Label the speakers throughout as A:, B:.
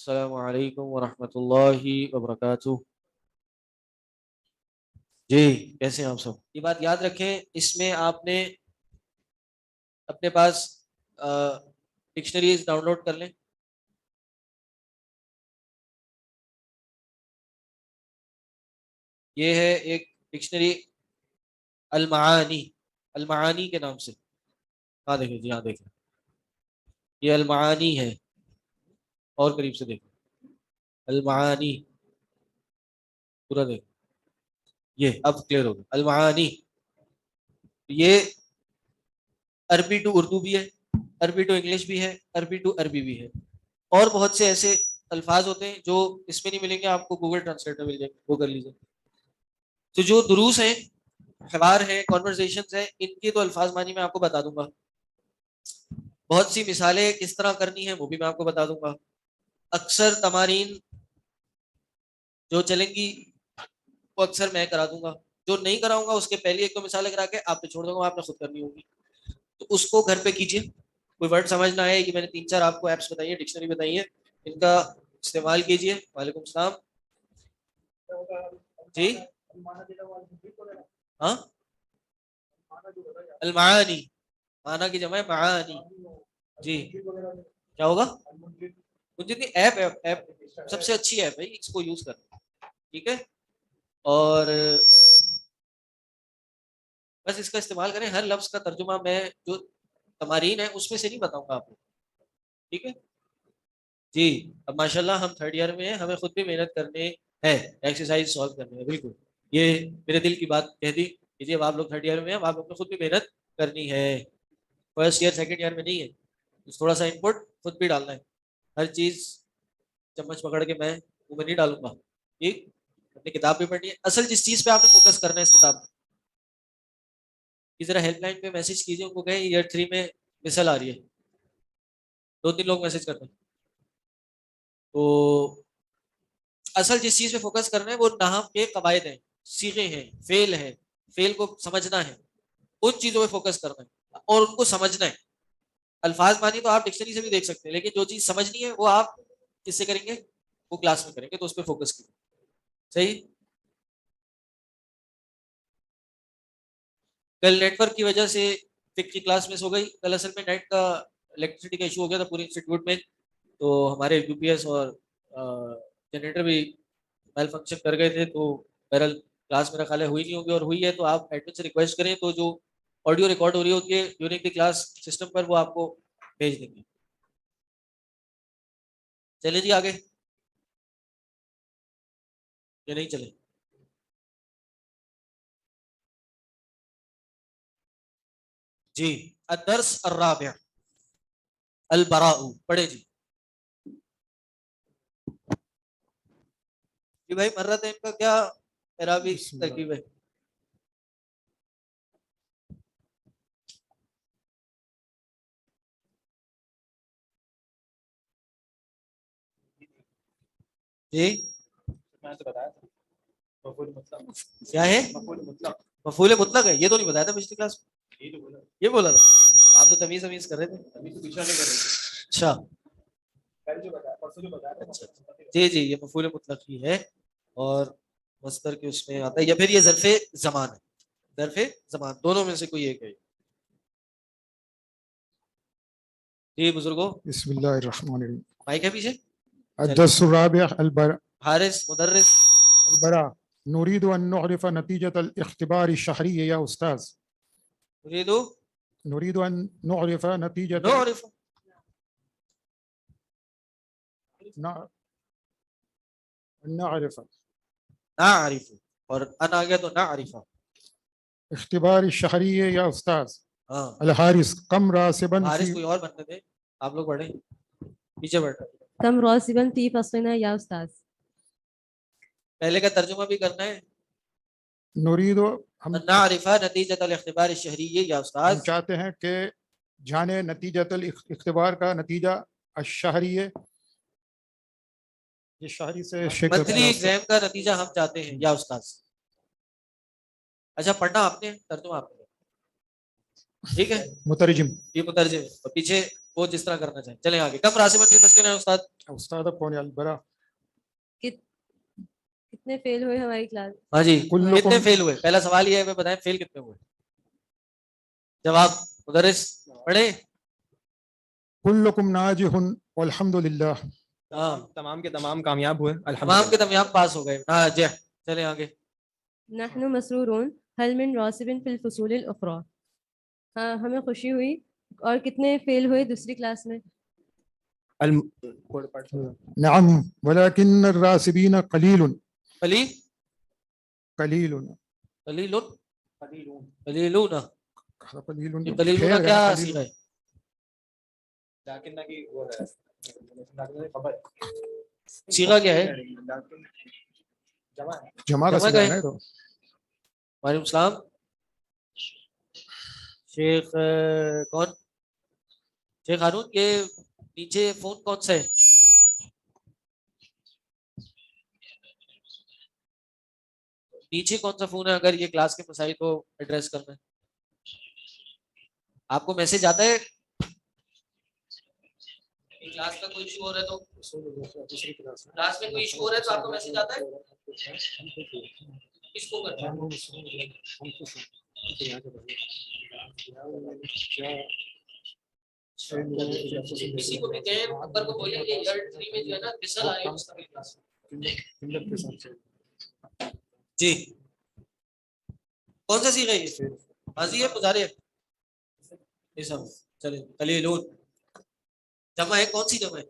A: السلام علیکم ورحمۃ اللہ وبرکاتہ. جی کیسے ہیں آپ سب؟ یہ بات یاد رکھیں، اس میں آپ نے اپنے پاس ڈکشنریز ڈاؤن لوڈ کر لیں. یہ ہے ایک ڈکشنری المعانی، المعانی کے نام سے. ہاں دیکھیں جی، ہاں دیکھیں یہ المعانی ہے، اور قریب سے دیکھیں المعانی پورا دیکھیں. یہ اب کلیئر ہوگا المعانی. یہ عربی ٹو اردو بھی ہے، عربی ٹو انگلش بھی ہے، عربی ٹو عربی بھی ہے، اور بہت سے ایسے الفاظ ہوتے ہیں جو اس میں نہیں ملیں گے، آپ کو گوگل ٹرانسلیٹ میں مل جائیں گے، وہ کر لیجیے. تو جو دروس ہیں، حوار ہیں، کانورزیشنز ہیں، ان کے تو الفاظ معنی میں آپ کو بتا دوں گا. بہت سی مثالیں کس طرح کرنی ہے وہ بھی میں آپ کو بتا دوں گا. اکثر تمارین جو چلیں گی وہ اکثر میں کرا دوں گا، جو نہیں کراؤں گا اس کے پہلی ایک دو مثالیں کرا کے آپ پہ چھوڑ دوں گا، آپ نے خود کرنی ہوگی. تو اس کو گھر پہ کیجیے. کوئی ورڈ سمجھ نہ آئے کہ میں نے 3-4 آپ کو ایپس بتائی ہیں، ڈکشنری بتائی ہیں، ان کا استعمال کیجیے. وعلیکم السلام. جی ہاں، المعانی، معنی کی جمع ہے معانی. جی کیا ہوگا؟ جتنی ایپ ہے، ایپ سب سے اچھی ایپ ہے، اس کو یوز کرنا. ٹھیک ہے، اور بس اس کا استعمال کریں. ہر لفظ کا ترجمہ میں جو تمارین ہے اس میں سے نہیں بتاؤں گا آپ کو. ٹھیک ہے جی. اب ماشاءاللہ ہم 3rd ایئر میں ہیں، ہمیں خود بھی محنت کرنے ہے، ایکسرسائز سالو کرنے ہے. بالکل یہ میرے دل کی بات کہہ دی کہ جی اب آپ لوگ 3rd ایئر میں ہیں، اب آپ لوگ کو خود بھی محنت کرنی ہے. 1st ایئر 2nd ایئر میں نہیں ہے. تھوڑا سا انپٹ خود بھی ڈالنا ہے. ہر چیز چمچ پکڑ کے میں منہ میں نہیں ڈالوں گا. ٹھیک، اپنی کتاب بھی پڑھنی ہے. اصل جس چیز پہ آپ نے فوکس کرنا ہے اس کتاب میں، کی ذرا ہیلپ لائن پہ میسج کیجیے، ان کو کہیں ایئر 3 میں مثل آ رہی ہے. 2-3 لوگ میسج کرتے ہیں. تو اصل جس چیز پہ فوکس کرنا ہے وہ نحو کے قواعد ہیں، صیغے ہیں، فعل ہے، فعل کو سمجھنا ہے، ان چیزوں پہ فوکس کرنا ہے اور ان کو سمجھنا ہے. الفاظ مانی تو آپ ڈکشنری سے بھی دیکھ سکتے ہیں، لیکن جو چیز سمجھنی ہے وہ آپ کس سے کریں گے؟ وہ کلاس میں کریں گے، تو اس پہ فوکس کیجیے. صحیح. کل نیٹ ورک کی وجہ سے فقہ کی کلاس مس ہو گئی. کل اصل میں نیٹ کا الیکٹریسٹی کا ایشو ہو گیا تھا پورے انسٹیٹیوٹ میں، تو ہمارے یو پی ایس اور جنریٹر بھی میل فنکشن کر گئے تھے. تو بہرحال کلاس میرا خیال ہے ہوئی نہیں ہوگی، اور ہوئی ہے تو آپ ایڈمن سے ریکویسٹ کریں تو جو آڈیو ریکارڈ ہو رہی ہوتی ہے ڈیورنگ دی کلاس سسٹم پر، وہ آپ کو بھیج دیں گے. چلے جی آگے، یہ نہیں چلے. جی الدرس الرابع البراء، پڑھے جی. جی بھائی مرت ان کا کیا اعرابی ترکیب ہے؟ جی میں تو بتایا تھا مفعول مطلق کیا ہے؟ مفعول مطلق ہے. یہ تو نہیں بتایا تھا پچھلی کلاس میں، یہ بولا تھا. آپ تو تمیز تمیز کر رہے تھے. اچھا جی جی، یہ مفعول مطلق ہی ہے، اور مصدر کے اس میں آتا ہے، یا پھر یہ ظرف زمان ہے. ظرف زمان دونوں میں سے کوئی ایک ہے. جی بزرگوں،
B: بسم اللہ الرحمن الرحیم.
A: مائک ہے پیچھے.
B: الدرس الرابع
A: حارث مدرس.
B: البراء. نريد أن نعرف نتيجة الاختبار الشهري يا أستاذ. نريد أن نعرف نتيجة نعرف
A: اور انا آ گیا تو نعرف.
B: اختبار الشهري يا أستاذ.
A: ہاں
B: الحارس كم راسبا
A: حارث
B: في
A: کوئی اور بنتے تھے، آپ لوگ پڑھیں پیچھے بیٹھا.
C: كم راسبا في فصلنا يا أستاذ.
A: پہلے کا ترجمہ بھی کرنا ہے.
B: نريد ہم
A: نعرف نتیجۃ الاختبار الشہری یا استاذ.
B: ہم چاہتے ہیں کہ جانے نتیجۃ الاختبار کا نتیجہ الشہری، یہ شہری سے
A: منتھلی ایگزام کا نتیجہ ہم چاہتے ہیں یا استاذ. اچھا پڑھنا آپ نے، ترجمہ آپ نے. ٹھیک ہے
B: مترجم.
A: یہ مترجم، اور پیچھے وہ جس طرح کرنا چاہیں. چلیں آگے. کم راسبن فی فصل ہے استاد؟
B: استاد کون ہے البرا؟
C: کتنے فیل ہوئے ہماری کلاس؟
A: ہاں جی
B: کلکم-
A: کتنے فیل ہوئے؟ پہلا سوال یہ ہے کہ بتائیں فیل کتنے ہوئے. جواب مدرس پڑھے.
B: کلکم ناجح والحمد للہ.
A: ہاں
D: تمام کے تمام کامیاب ہوئے
A: تمام
D: الحمدللہ.
A: کے تمام پاس ہو گئے. ہاں جی چلیں آگے.
C: نحن مسرورون هل من راسب فی الفصول الاخرى. ہاں ہمیں خوشی ہوئی. اور کتنے فیل ہوئے دوسری کلاس میں؟
B: نعم ولكن الراسبین قلیل
A: قلیل
B: قلیل
A: قلیل قلیلون.
B: قلیل
A: یہ قلیلون
B: خیر
A: کیا
B: ہے،
A: صیغہ ہے؟ صیغہ کیا ہے؟
B: جمع کا
A: جمع
B: صیغہ
A: کا
B: ہے
A: ہے.
B: نا. تو
A: وعلیکم السلام. شیخ کون؟ شیخ ہارون یہ نیچے فون کون سا ہے؟ نیچے کون سا فون ہے اگر یہ کلاس کے مسائل کو ایڈریس کرنا ہے؟ آپ کو میسج آتا ہے کلاس کا کوئی ایشو ہو رہا ہے تو کلاس میں کوئی ایشو ہو رہا ہے تو آپ کو میسج آتا ہے کس کو کرنا کسی کو بھی کہیں اکبر کو بولیں کہ ایئر 3 میں جو ہے نا مثال آ رہی ہے مستقل کلاس جی کون سا صیغہ ہے یہ؟ ماضی ہے مضارع ہے؟ اسم. چلیں قلیلون جمع ہے کون سی جمع ہے؟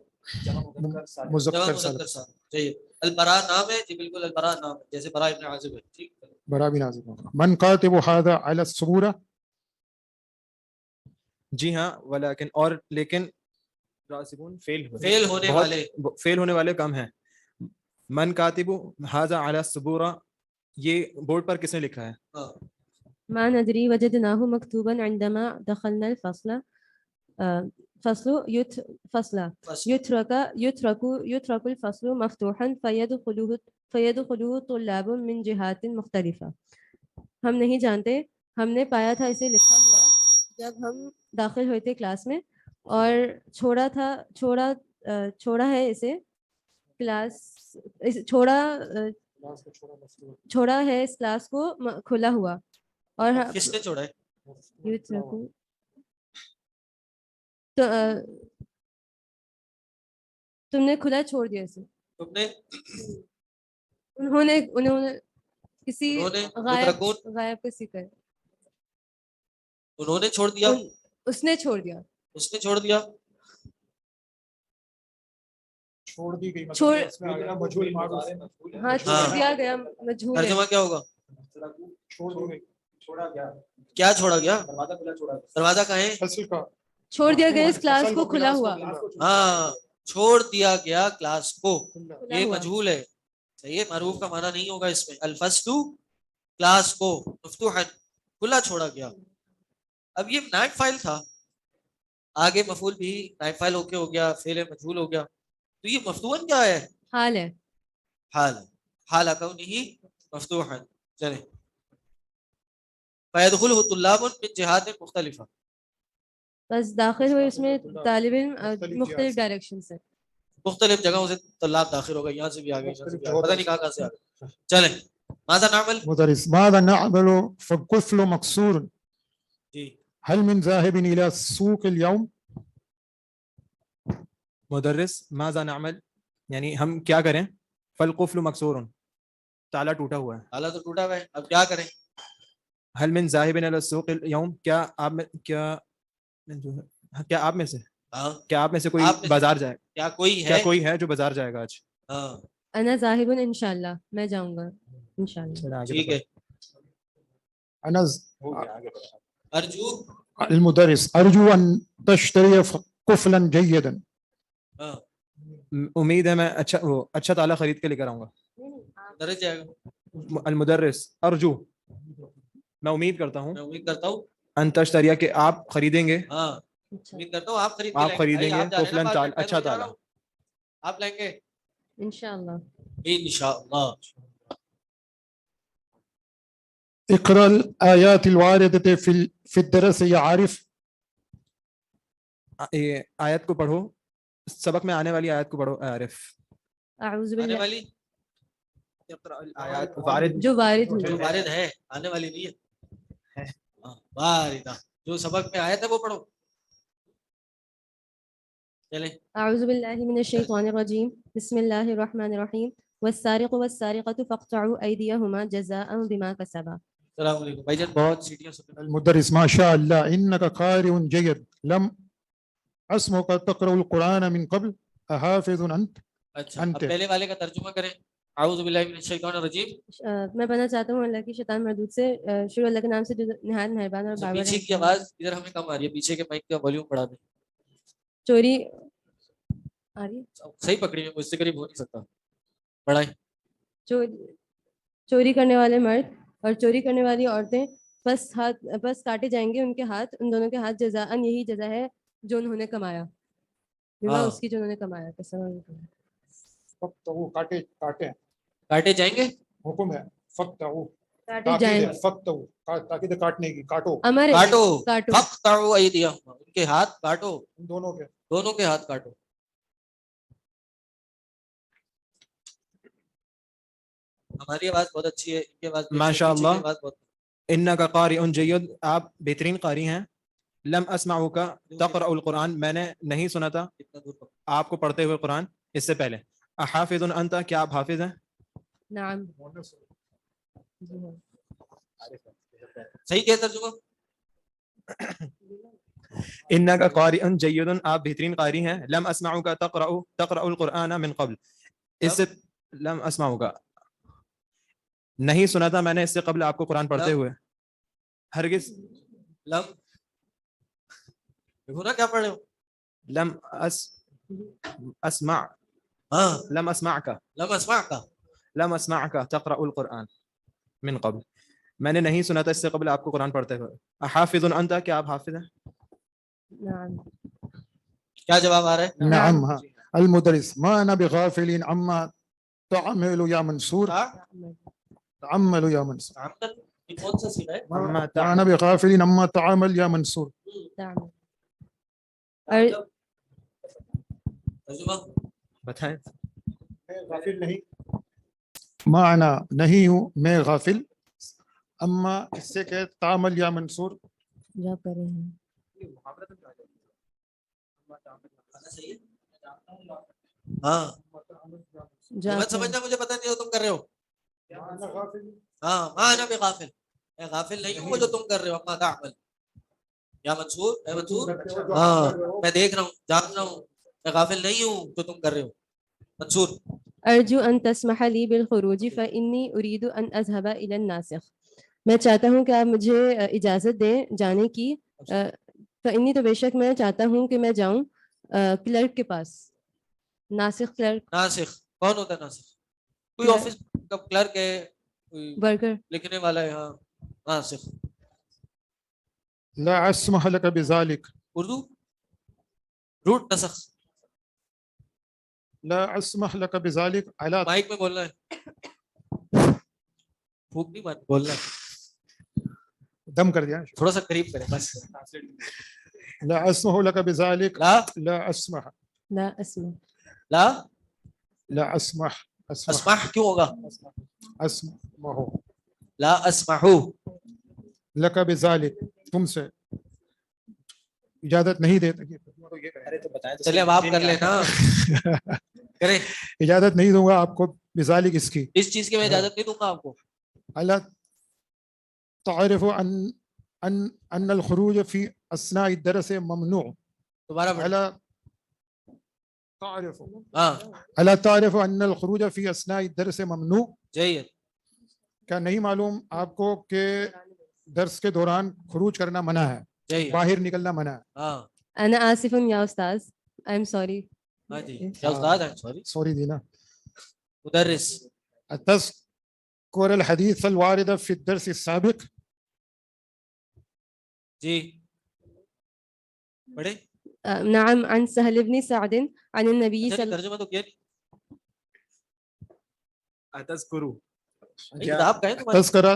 A: جمع
B: مذکر
A: مذکر
B: سالم.
A: سالم. جی البراء نام ہے جی بالکل البراء نام ہے جیسے براء ابن عازب ہے. ٹھیک
B: برا بن عازب. من کاتب هذا على الصبورة.
D: جی ہاں ولیکن اور لیکن راسبون فیل ہوئے.
A: فیل ہونے والے
D: فیل ہونے والے کم ہیں. من کاتب ھذا علی الصبورہ یہ بورڈ پر کس نے لکھا ہے؟
A: ہاں
C: ما ندری وجدناه مكتوبا عندما دخلنا الفصل. فصل يترك الفصل مفتوحا فيدخله طلاب من جهات مختلفة. ہم نہیں جانتے، ہم نے پایا تھا اسے لکھا ہوا جب ہم داخل ہوئے تھے کلاس میں، اور چھوڑا ہے اسے کلاس چھوڑا ہے اس کلاس کو کھلا ہوا. اور
A: کس نے چھوڑا ہے؟
C: تم نے کھلا چھوڑ دیا اسے.
A: تم نے
C: انہوں نے کسی
A: مترکون
C: غائب کسی کا
A: انہوں نے چھوڑ دیا
C: اس نے چھوڑ دیا.
A: اس نے چھوڑ دیا
B: چھوڑ دی گئی
C: چھوڑ
B: مجھول معروف.
C: ہاں چھوڑ دیا گیا مجھول ہے.
A: ترجمہ کیا ہوگا؟
B: چھوڑ دی گئی.
A: کیا چھوڑا گیا؟ دروازہ کہاں ہے؟
B: فصل کا
C: چھوڑ دیا گیا اس کلاس کو کھلا ہوا.
A: ہاں چھوڑ دیا گیا کلاس کو. یہ مجہول ہے صحیح ہے. معروف کا معنی نہیں ہوگا اس میں. الفصل کلاس کو مفتوحا کھلا چھوڑا گیا. اب یہ نائب فائل تھا، آگے مفعول بھی نائب فائل ہو کے ہو گیا، فعل مجہول ہو گیا، تو یہ مفتوحا کیا ہے؟
C: حال ہے.
A: حال حال کونہ مفتوحا. چلیں فیدخلہ طلاب من جہات مختلفہ.
C: بس داخل ہوئے اس میں طالب علم مختلف ڈائریکشن سے،
A: مختلف جگہوں سے طلاب داخل ہو گئے. یہاں سے بھی آگے، یہاں سے بھی آگے، پتہ نہیں کہاں سے آگے. چلیں ماذا نعمل؟
B: مدرس ماذا نعمل فالقفل مكسور.
A: جی
B: هل من ذاهب الى السوق اليوم.
D: مدرس ماذا نعمل یعنی ہم کیا کریں؟ فالقفل مکسور تالا ٹوٹا ہوا ہے.
A: تالا تو ٹوٹا ہوا ہے، اب کیا کریں؟
D: هل من ذاهب الى السوق اليوم کیا آپ میں سے
A: ہاں
D: کیا آپ میں سے کوئی
A: آپ میں سے
D: بازار جائے؟
A: کیا کوئی
D: کیا
A: ہے؟
D: کوئی ہے جو بازار جائے گا آج؟
A: ہاں
C: انا ذاہب انشاءاللہ، میں جاؤں گا انشاءاللہ.
A: ٹھیک ہے.
B: انا
A: ارجو
B: المدرس ارجو ان تشتري قفلا جيدا.
A: ہاں
D: امید ہے میں اچھا تالا خرید کے لے کر آؤں گا.
A: درج جائے گا.
D: المدرس ارجو میں امید کرتا ہوں،
A: میں امید کرتا ہوں
D: ان تشتریہ کہ آپ خریدیں گے،
A: ہاں امید کرتا ہوں آپ خرید کے
D: آپ
A: لائیں گے.
D: خریدیں
A: بھائی
D: گے
A: آپ جا رہے ہیں نا
D: قفلاً
A: بازار میں،
D: اچھا
A: میں تو جا رہا
D: تالا.
A: ہوں. آپ لائیں گے
C: انشاءاللہ.
A: انشاءاللہ.
B: اقرأ الآيات الواردة في الدرس يا عارف.
D: یہ آیت کو پڑھو, سبق میں آنے والی آیت کو پڑھو. عارف
C: اعوذ
A: آنے
C: باللہ
A: والی
D: آیات وارد
C: جو وارد
A: جو
C: ہوئی.
A: وارد ہے, آنے والی نہیں ہے. ہاں, واردہ جو سبق میں آیا تھا وہ پڑھو. چلیں.
C: اعوذ باللہ من الشیطان الرجیم بسم اللہ الرحمن الرحیم والسارق والسارقة فاقطعوا أيديهما جزاء بما كسبا.
A: السلام علیکم بھائی جان, بہت سیٹیاں سن.
B: المدرس ما شاء الله إنك قارئ جيد لم أسمعك تقرأ القرآن من قبل أحافظ أنت.
A: اچھا, اب پہلے والے کا ترجمہ کریں. اعوذ باللہ من الشیطان الرجیم.
C: میں پڑھنا چاہتا ہوں اللہ کی شیطان مردود سے. شروع اللہ کے نام سے جو نہایت مہربان اور بابر
A: پیچھے کی آواز ادھر ہمیں کم آ رہی ہے, پیچھے کے مائک کا والیوم بڑھا دیں.
C: چوری آ رہی ہے,
A: صحیح پکڑی ہے, مجھ سے قریب ہو نہیں سکتا. بڑھائیں.
C: چوری کرنے والے مرد اور چوری کرنے والی عورتیں بس کاٹے جائیں گے ان کے ہاتھ, ان دونوں کے ہاتھ جزاءً, یہی جزا ہے جو انہوں نے کمایا, بما اس کی جو انہوں نے کمایا.
B: فقطعوا کاٹے کاٹے
A: کاٹے جائیں گے,
B: حکم ہے فقطعوا
C: کاٹے جائیں.
B: فقطعوا تاکید کاٹنے کی, کاٹو
C: امر ہے,
A: کاٹو.
C: کاٹو.
A: فقطعوا ایدیہم, ان کے ہاتھ کاٹو,
B: ان دونوں کے.
A: دونوں کے ہاتھ کاٹو. ہماری آواز بہت اچھی ہے, ان کی آواز
D: ماشاء اللہ.
A: پیچھے کی آواز بہت.
D: انک قارئ جید, آپ بہترین قاری ہیں. لم اسمعک تقرأ القرآن, میں نے نہیں سنا تھا
A: اتنا دور پکڑو.
D: آپ کو پڑھتے ہوئے قرآن اس سے پہلے. احافظ انت, کیا آپ حافظ ہیں؟
C: نعم.
A: صحیح کیا ترجمہ.
D: انک قارئ جید, آپ بہترین قاری ہیں. لم اسمعک تقرأ القرآن من قبل, اس سے لم اسمعک, نہیں سنا تھا میں نے اس سے قبل آپ کو قرآن پڑھتے ہوئے. ہرگز
A: لم, دیکھو نا کیا پڑھ رہے ہو.
D: لم اسمع,
A: ہاں,
D: لم اسمعک,
A: لم اسمعک,
D: لم اسمعک تقرأ القرآن من قبل, میں نے نہیں سنا تھا اس سے قبل آپ کو قرآن پڑھتے ہوئے. احافظ انت, کیا آپ حافظ ہیں؟
C: نعم.
A: کیا جواب آ رہا ہے؟
B: نعم. ها المدرس ما أنا بغافل عما تعمل يا منصور. تعمل يا منصور.
A: تعمل, یہ کون سا سیکھا ہے؟
D: اما
B: ما أنا بغافل عما تعمل يا منصور.
C: نعم.
A: ترجمہ
D: بتائیں.
B: غافل نہیں, ما أنا نہیں ہوں میں غافل, اما اس سے کہ تعمل یا منصور.
C: جو کر رہے ہیں
A: ہاں,
C: جو
A: مت سمجھنا مجھے پتہ نہیں ہو تم کر رہے ہو. ہاں, ما انا بغافل, میں غافل نہیں ہوں وہ جو تم کر رہے ہو. اما تعمل یا منصور, اے منصور, ہاں میں دیکھ رہا ہوں, جان رہا ہوں, میں غافل نہیں ہوں جو تم کر رہے ہو. منصور.
C: ارجو ان تسمح لی بالخروج فانی اريد ان اذهب الى الناسخ, میں چاہتا ہوں کہ آپ مجھے اجازت دیں جانے کی. فانی, تو بے شک میں چاہتا ہوں کہ میں جاؤں کلرک کے پاس. ناسخ کلرک,
A: ناسخ کون ہوتا ہے؟ ناسخ کوئی آفس کا کلرک ہے, کوئی
C: ورکر.
A: لکھنے والا ہے. ہاں, ناسخ.
B: لا اسمح لك بذلك.
A: اردو روٹ نسخ.
B: لا اسمح لك بذلك على.
A: مائک میں بولنا ہے, پھوک نہیں مت بولنا ہے,
B: دم کر دیا.
A: تھوڑا سا قریب کریں بس.
B: لا اسمح لك بذلك.
A: لا,
B: لا اسمح.
C: لا اسمع.
A: لا
B: لا اسمح.
A: اسمح کیوں ہوگا؟
B: اسمح.
A: لا اسمحو
B: لك بذلك, تم سے اجازت نہیں دیتا.
A: چلے اب آپ کر لینا, کریں.
B: اجازت نہیں دوں گا آپ کو بذلك اس کی.
A: اس چیز کی میں اجازت نہیں دوں گا آپ کو.
B: الا تعرف ان الخروج في اثناء الدرس ممنوع.
A: دوبارہ پڑھ.
B: الا تعرف.
A: ہاں,
B: الا تعرف ان الخروج في اثناء الدرس ممنوع.
A: جی,
B: کیا نہیں معلوم آپ کو کہ درس کے دوران خروج کرنا منع ہے,
A: جی.
B: باہر نکلنا منع ہے.
A: ہاں,
C: انا آسف یا استاذ, آئی ایم سوری.
A: ہاں جی. کیا استاد ہیں؟ سوری,
B: سوری دینا.
A: مدرس.
B: تذكر الحديث الوارد في الدرس السابق.
A: جی پڑھے.
C: نعم. عن سهل بن سعد عن النبي
A: اچھا,
C: صلی
A: ترجمہ تو کیا نہیں.
D: اتذکرو,
A: کتاب کا ہے تمہاری,
B: تذکرہ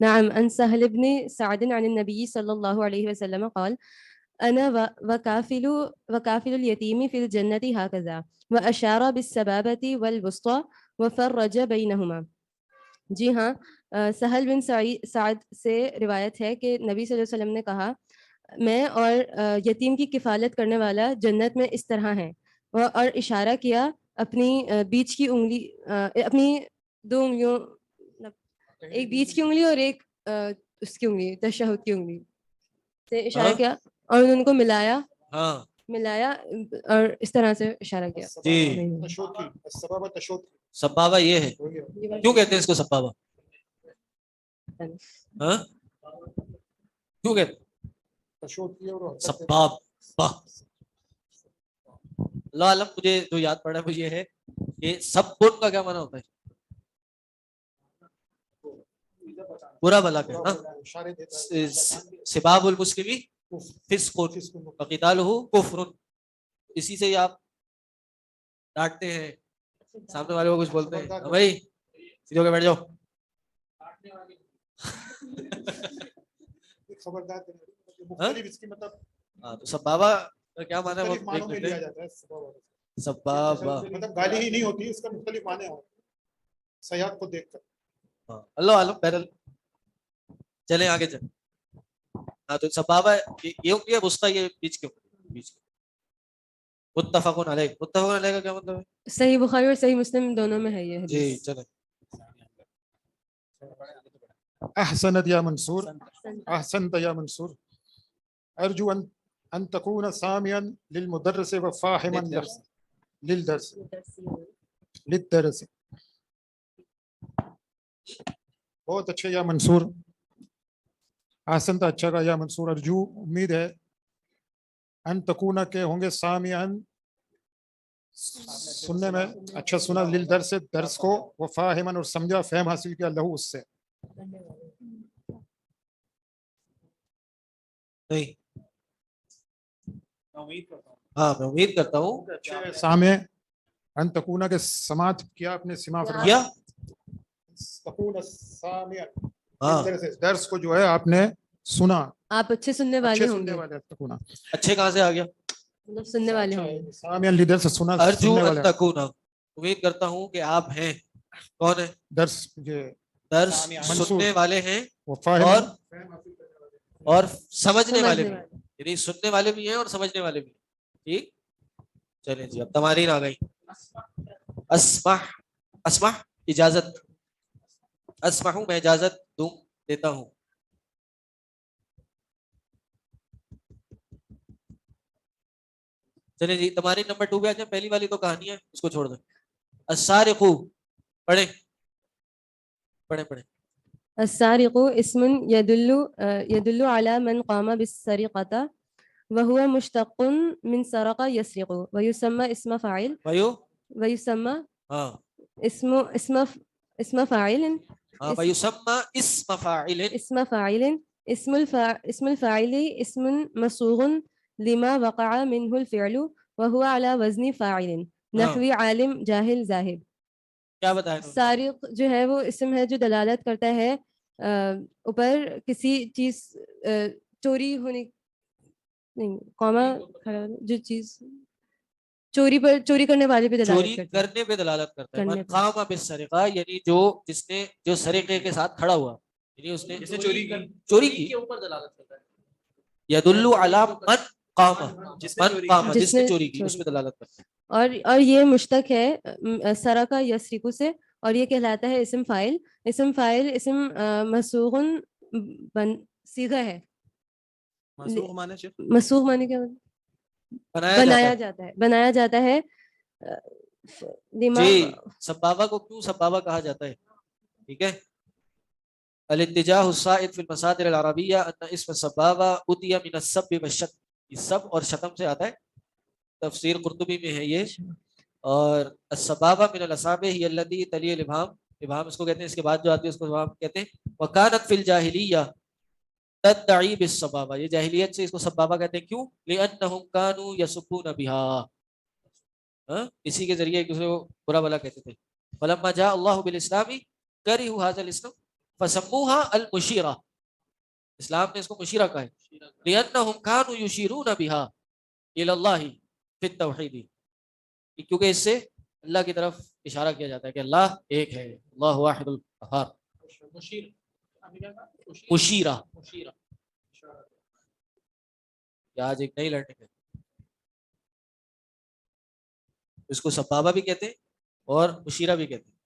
C: نعم عن سهل بن سعد عن النبي صلى الله عليه وسلم قال أنا وكافل اليتيم في الجنة هكذا وأشار بالسبابة والوسطى وفرج بينهما. جی ہاں سہل بن سعد سے روایت ہے کہ نبی صلی اللہ علیہ وسلم نے کہا میں اور یتیم کی کفالت کرنے والا جنت میں اس طرح ہیں، اور اشارہ کیا اپنی بیچ کی انگلی، اپنی دو انگلیوں، ایک بیچ کی انگلی اور ایک اس کی انگلی، تشہد کی انگلی سے اشارہ کیا اور ان کو ملایا اور اس طرح سے اشارہ کیا.
A: سبابہ یہ ہے. کیوں کہتے ہیں اس کو سبابہ؟ کیوں کہتے ہیں سباب؟ اللہ علم. مجھے جو یاد پڑا ہے وہ یہ ہے کہ سب بن کا کیا معنی ہوتا ہے؟ برا بھلا کہنا. سباب المسلمی فسق وقتالہ کفر. اسی سے ہی آپ ڈانٹتے ہیں سامنے والے کو، کچھ بولتے ہیں بھائی سیدھے ہو کے بیٹھ جاؤ. تو سبابہ کا کیا معنی ہے؟ سبابہ
B: مطلب گالی ہی نہیں ہوتی، اس کا مختلف معنی ہوتے ہیں سیاق کو دیکھ کر.
A: اللہ عالم. بہرحال چلیں آگے چلیں. ہاں تو سبابہ یہ ہو گیا، وسطی یہ بیچ کے بیچ کے. متفقون علیہ. متفقون علیہ کا کیا مطلب ہے؟
C: صحیح بخاری اور صحیح مسلم دونوں میں ہے یہ حدیث.
A: جی چلیں.
B: احسنت یا منصور، احسنت یا منصور. ارجو ان تكون سامعا للمدرس وفاهما للدرس. بہت اچھے یا منصور. احسنت اچھا کا یا منصور. ارجو امید ہے، ان تکونا کے ہوں گے، سامعن سننے میں اچھا سنا، للدرس درس کو، وفاہمن اور سمجھا، فہم حاصل کیا، لہو اس سے.
A: نہیں ہاں میں امید کرتا ہوں
B: اچھے سامع ان تکونا کے سماعت کیا، اپنے سما
A: کیا
B: تکون سامع درس کو جو ہے آپ نے سنا،
C: آپ اچھے سننے والے ہوں گے.
B: تکونا
A: اچھے کہاں سے آ گیا؟
C: مطلب سننے والے ہوں گے.
B: سامع لدرس سنا،
A: ارجو
B: سننے
A: ان
B: والے.
A: تکونا، امید کرتا ہوں کہ آپ ہیں. کون ہے؟
B: درس
A: درس سننے والے ہیں
B: وفاہمن
A: اور سمجھنے والے بھی، یعنی سننے والے بھی ہیں اور سمجھنے والے بھی. ٹھیک چلیں جی. اب تمارین آ گئی. اسمح اجازت. اسمح میں اجازت دوں، دیتا ہوں. چلیں جی تمارین نمبر 2 پہ آ جائیں. پہلی والی تو کہانی ہے، اس کو چھوڑ دیں. السارق، پڑھیں پڑھیں پڑھیں.
C: السارق اسم يدل على من قام بالسرقة وهو مشتق من سرق يسرق ويسمى اسم فاعل ويسمى اسم فاعل
A: ويسمى اسم فاعل.
C: اسم فاعل اسم الفاعل اسم مصوغ لما وقع منه الفعل وهو على وزن فاعل نحو عالم جاہل ذاہب.
A: کیا بتائیں؟
C: سارق جو ہے وہ اسم ہے جو دلالت کرتا ہے اوپر کسی چیز چوری ہونے، نہیں قوما جو چیز چوری کرنے والے پہ دلالت کرتا ہے،
A: کرنے پہ دلالت کرتا ہے. من قام بالسرقہ یعنی جو سرقے کے ساتھ کھڑا ہوا، یعنی اس نے چوری کی، اوپر دلالت کرتا ہے. یدل علی من قام، جس نے چوری کی، اس پہ دلالت کرتا ہے.
C: اور یہ مشتق ہے سرقہ یسرق سے، اور یہ کہلاتا ہے اسم فاعل. اسم فاعل اسم مسوغ صیغہ ہے. مسوغ معنی کیا؟ بنایا جاتا ہے.
A: جی سبابہ کو کیوں سبابہ کہا جاتا ہے؟ ٹھیک ہے. الاتجاہ السائد فی المصادر العربیہ ان اسم سبابہ اتی من السب والشتم. یہ سب اور شتم سے آتا ہے. تفسیر قرطبی میں ہے یہ. اور السبابہ من الاصابع هي التي تلی الابهام ابہام اس کو کہتے ہیں. اس کے بعد جو آتی ہے اس کو ابہام کہتے ہیں. وکانت فی الجاہلیہ تدعی بالسبابہ, یہ جاہلیت سے اس کو سبابہ کہتے ہیں. کیوں؟ لأنہم کانوا یسبون بہا, اسی کے ذریعے ایک دوسرے کو برا بلا کہتے تھے. فلما جاء اللہ بالاسلام کرہوا ھذا الاسم فسموها المشیرہ, اسلام نے اس کو مشیرہ کہا ہے. لأنہم کانوا یشیرون بہا الی اللہ فی التوحید, کیونکہ اس سے اللہ کی طرف اشارہ کیا جاتا ہے کہ اللہ ایک ہے, اللہ واحد القہار. مشیرہ یہ آج ایک نئی لرننگ ہے. اس کو سبابہ بھی کہتے ہیں اور مشیرہ بھی کہتے ہیں.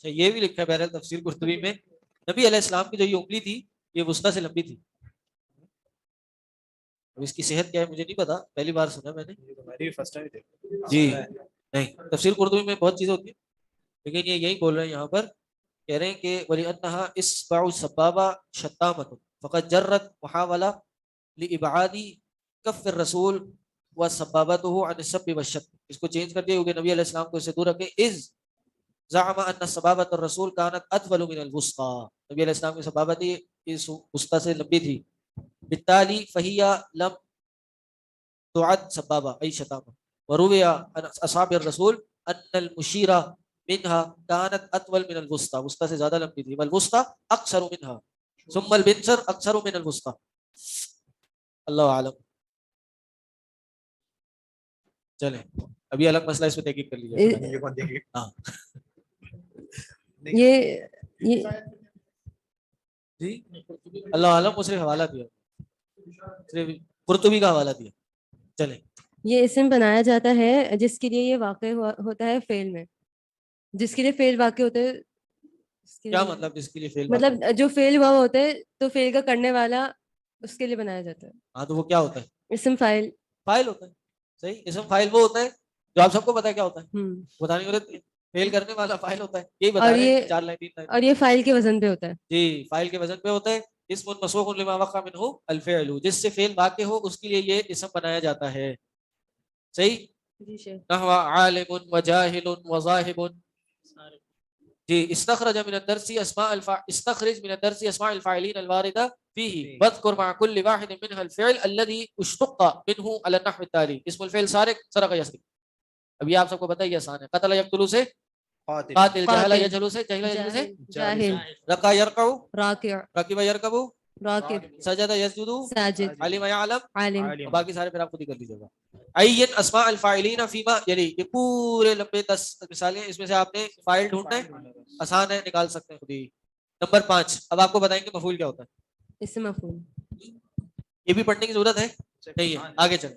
A: یہ بھی لکھا ہے بہرحال تفسیر قرطبی میں, نبی علیہ السلام کی جو یہ انگلی تھی یہ وسطیٰ سے لمبی تھی. اب اس کی صحت کیا ہے مجھے نہیں پتا, پہلی بار سنا میں نے. جی نہیں, تفسیر قرطبی میں بہت چیزیں ہوتی ہیں, لیکن یہ یہی بول رہے ہیں یہاں پر, کہہ رہے ہیں کہ وَلِأَنَّهَا إِصْبَعُ السَّبَّابَةِ شَتَّامَةٌ فَقَدْ جَرَّتْ مُحَاوَلَةً لِإِبْعَادِ كَفِّ الرَّسُولِ وَسَبَّابَتُهُ عَنِ السَّبِّ وَالشَّتْمِ. اس کو چینج کر دیا کیونکہ نبی علیہ السلام کو اس سے دور رکھیں. اِذْ زعم ان سبابۃ الرسول كانت اطول من الوسطى, نبی علیہ السلام کی سبابت اس وسطی سے لمبی تھی. بالتالي فهي لم تعد سبابہ اي شتامہ. وروي عن اصحاب الرسول ان المشيرة منها كانت اطول من الوسطى, وسطی سے زیادہ لمبی تھی. والوسطى اقصر منها ثم البنصر اقصر من الوسطى. اللہ اعلم. چلیں ابھی الگ مسئلہ اس پہ تحقیق کر لیجیے. ہاں
C: یہ
A: جی اللہ عالم کو صرف حوالہ دیا, صرف قرطبی کا حوالہ دیا. چلیں
C: یہ اسم بنایا جاتا ہے جس کے لیے یہ واقع ہوتا ہے فعل میں, جس کے لیے فعل واقع ہوتا ہے.
A: کیا مطلب جس کے لیے فعل
C: مطلب جو فعل ہوا ہوتا ہے تو فعل کا کرنے والا اس کے لیے بنایا جاتا ہے.
A: ہاں تو وہ کیا ہوتا ہے؟
C: اسم فاعل.
A: فاعل ہوتا ہے. صحیح, اسم فاعل وہ ہوتا ہے جو آپ سب کو پتا ہے کیا ہوتا ہے, بتانے کی ضرورت نہیں. فعل کرنے والا فاعل ہوتا ہے, یہی بتا رہے ہیں 4 لائن 3 لائن.
C: اور یہ فاعل کے وزن پہ ہوتا ہے. جی
A: فاعل کے وزن پہ ہوتا ہے. اسم مسبوق لما وقع منه الفعل, جس سے فعل واقع ہو اس کے لیے یہ اسم بنایا جاتا ہے. صحیح.
C: جی شیخ.
A: نحو عالم وجاہل وظاہب. جی استخرج من الدرس اسماء استخرج من الدرس اسماء الفاعلين الواردة فيه واذكر مع كل واحد منها الفعل الذي اشتق منه على النحو التالي. اسم الفعل سارق سرق يسرق. ابھی آپ سب کو پتہ ہے یہ آسان ہے. قتل یقتل سے قاتل, جہل یجہل سے جہل یجہل سے
C: جاہل,
A: رقع یرقع
C: راکع,
A: رکب یرکب
C: راکب,
A: سجد یسجد
C: ساجد,
A: علم یعلم
C: عالم.
A: باقی سارے پھر آپ خود ہی کر لیجیے گا. عین اسماء الفاعلین فیما یلی, یہ پورے لمبے 10 مثالیں, اس میں سے آپ نے فاعل ڈھونڈنا ہے, آسان ہے, نکال سکتے ہیں خود ہی. نمبر 5 اب آپ کو بتائیں گے مفعول کیا ہوتا ہے.
C: اسم مفعول.
A: یہ بھی پڑھنے کی ضرورت ہے نہیں ہے, آگے چلیں.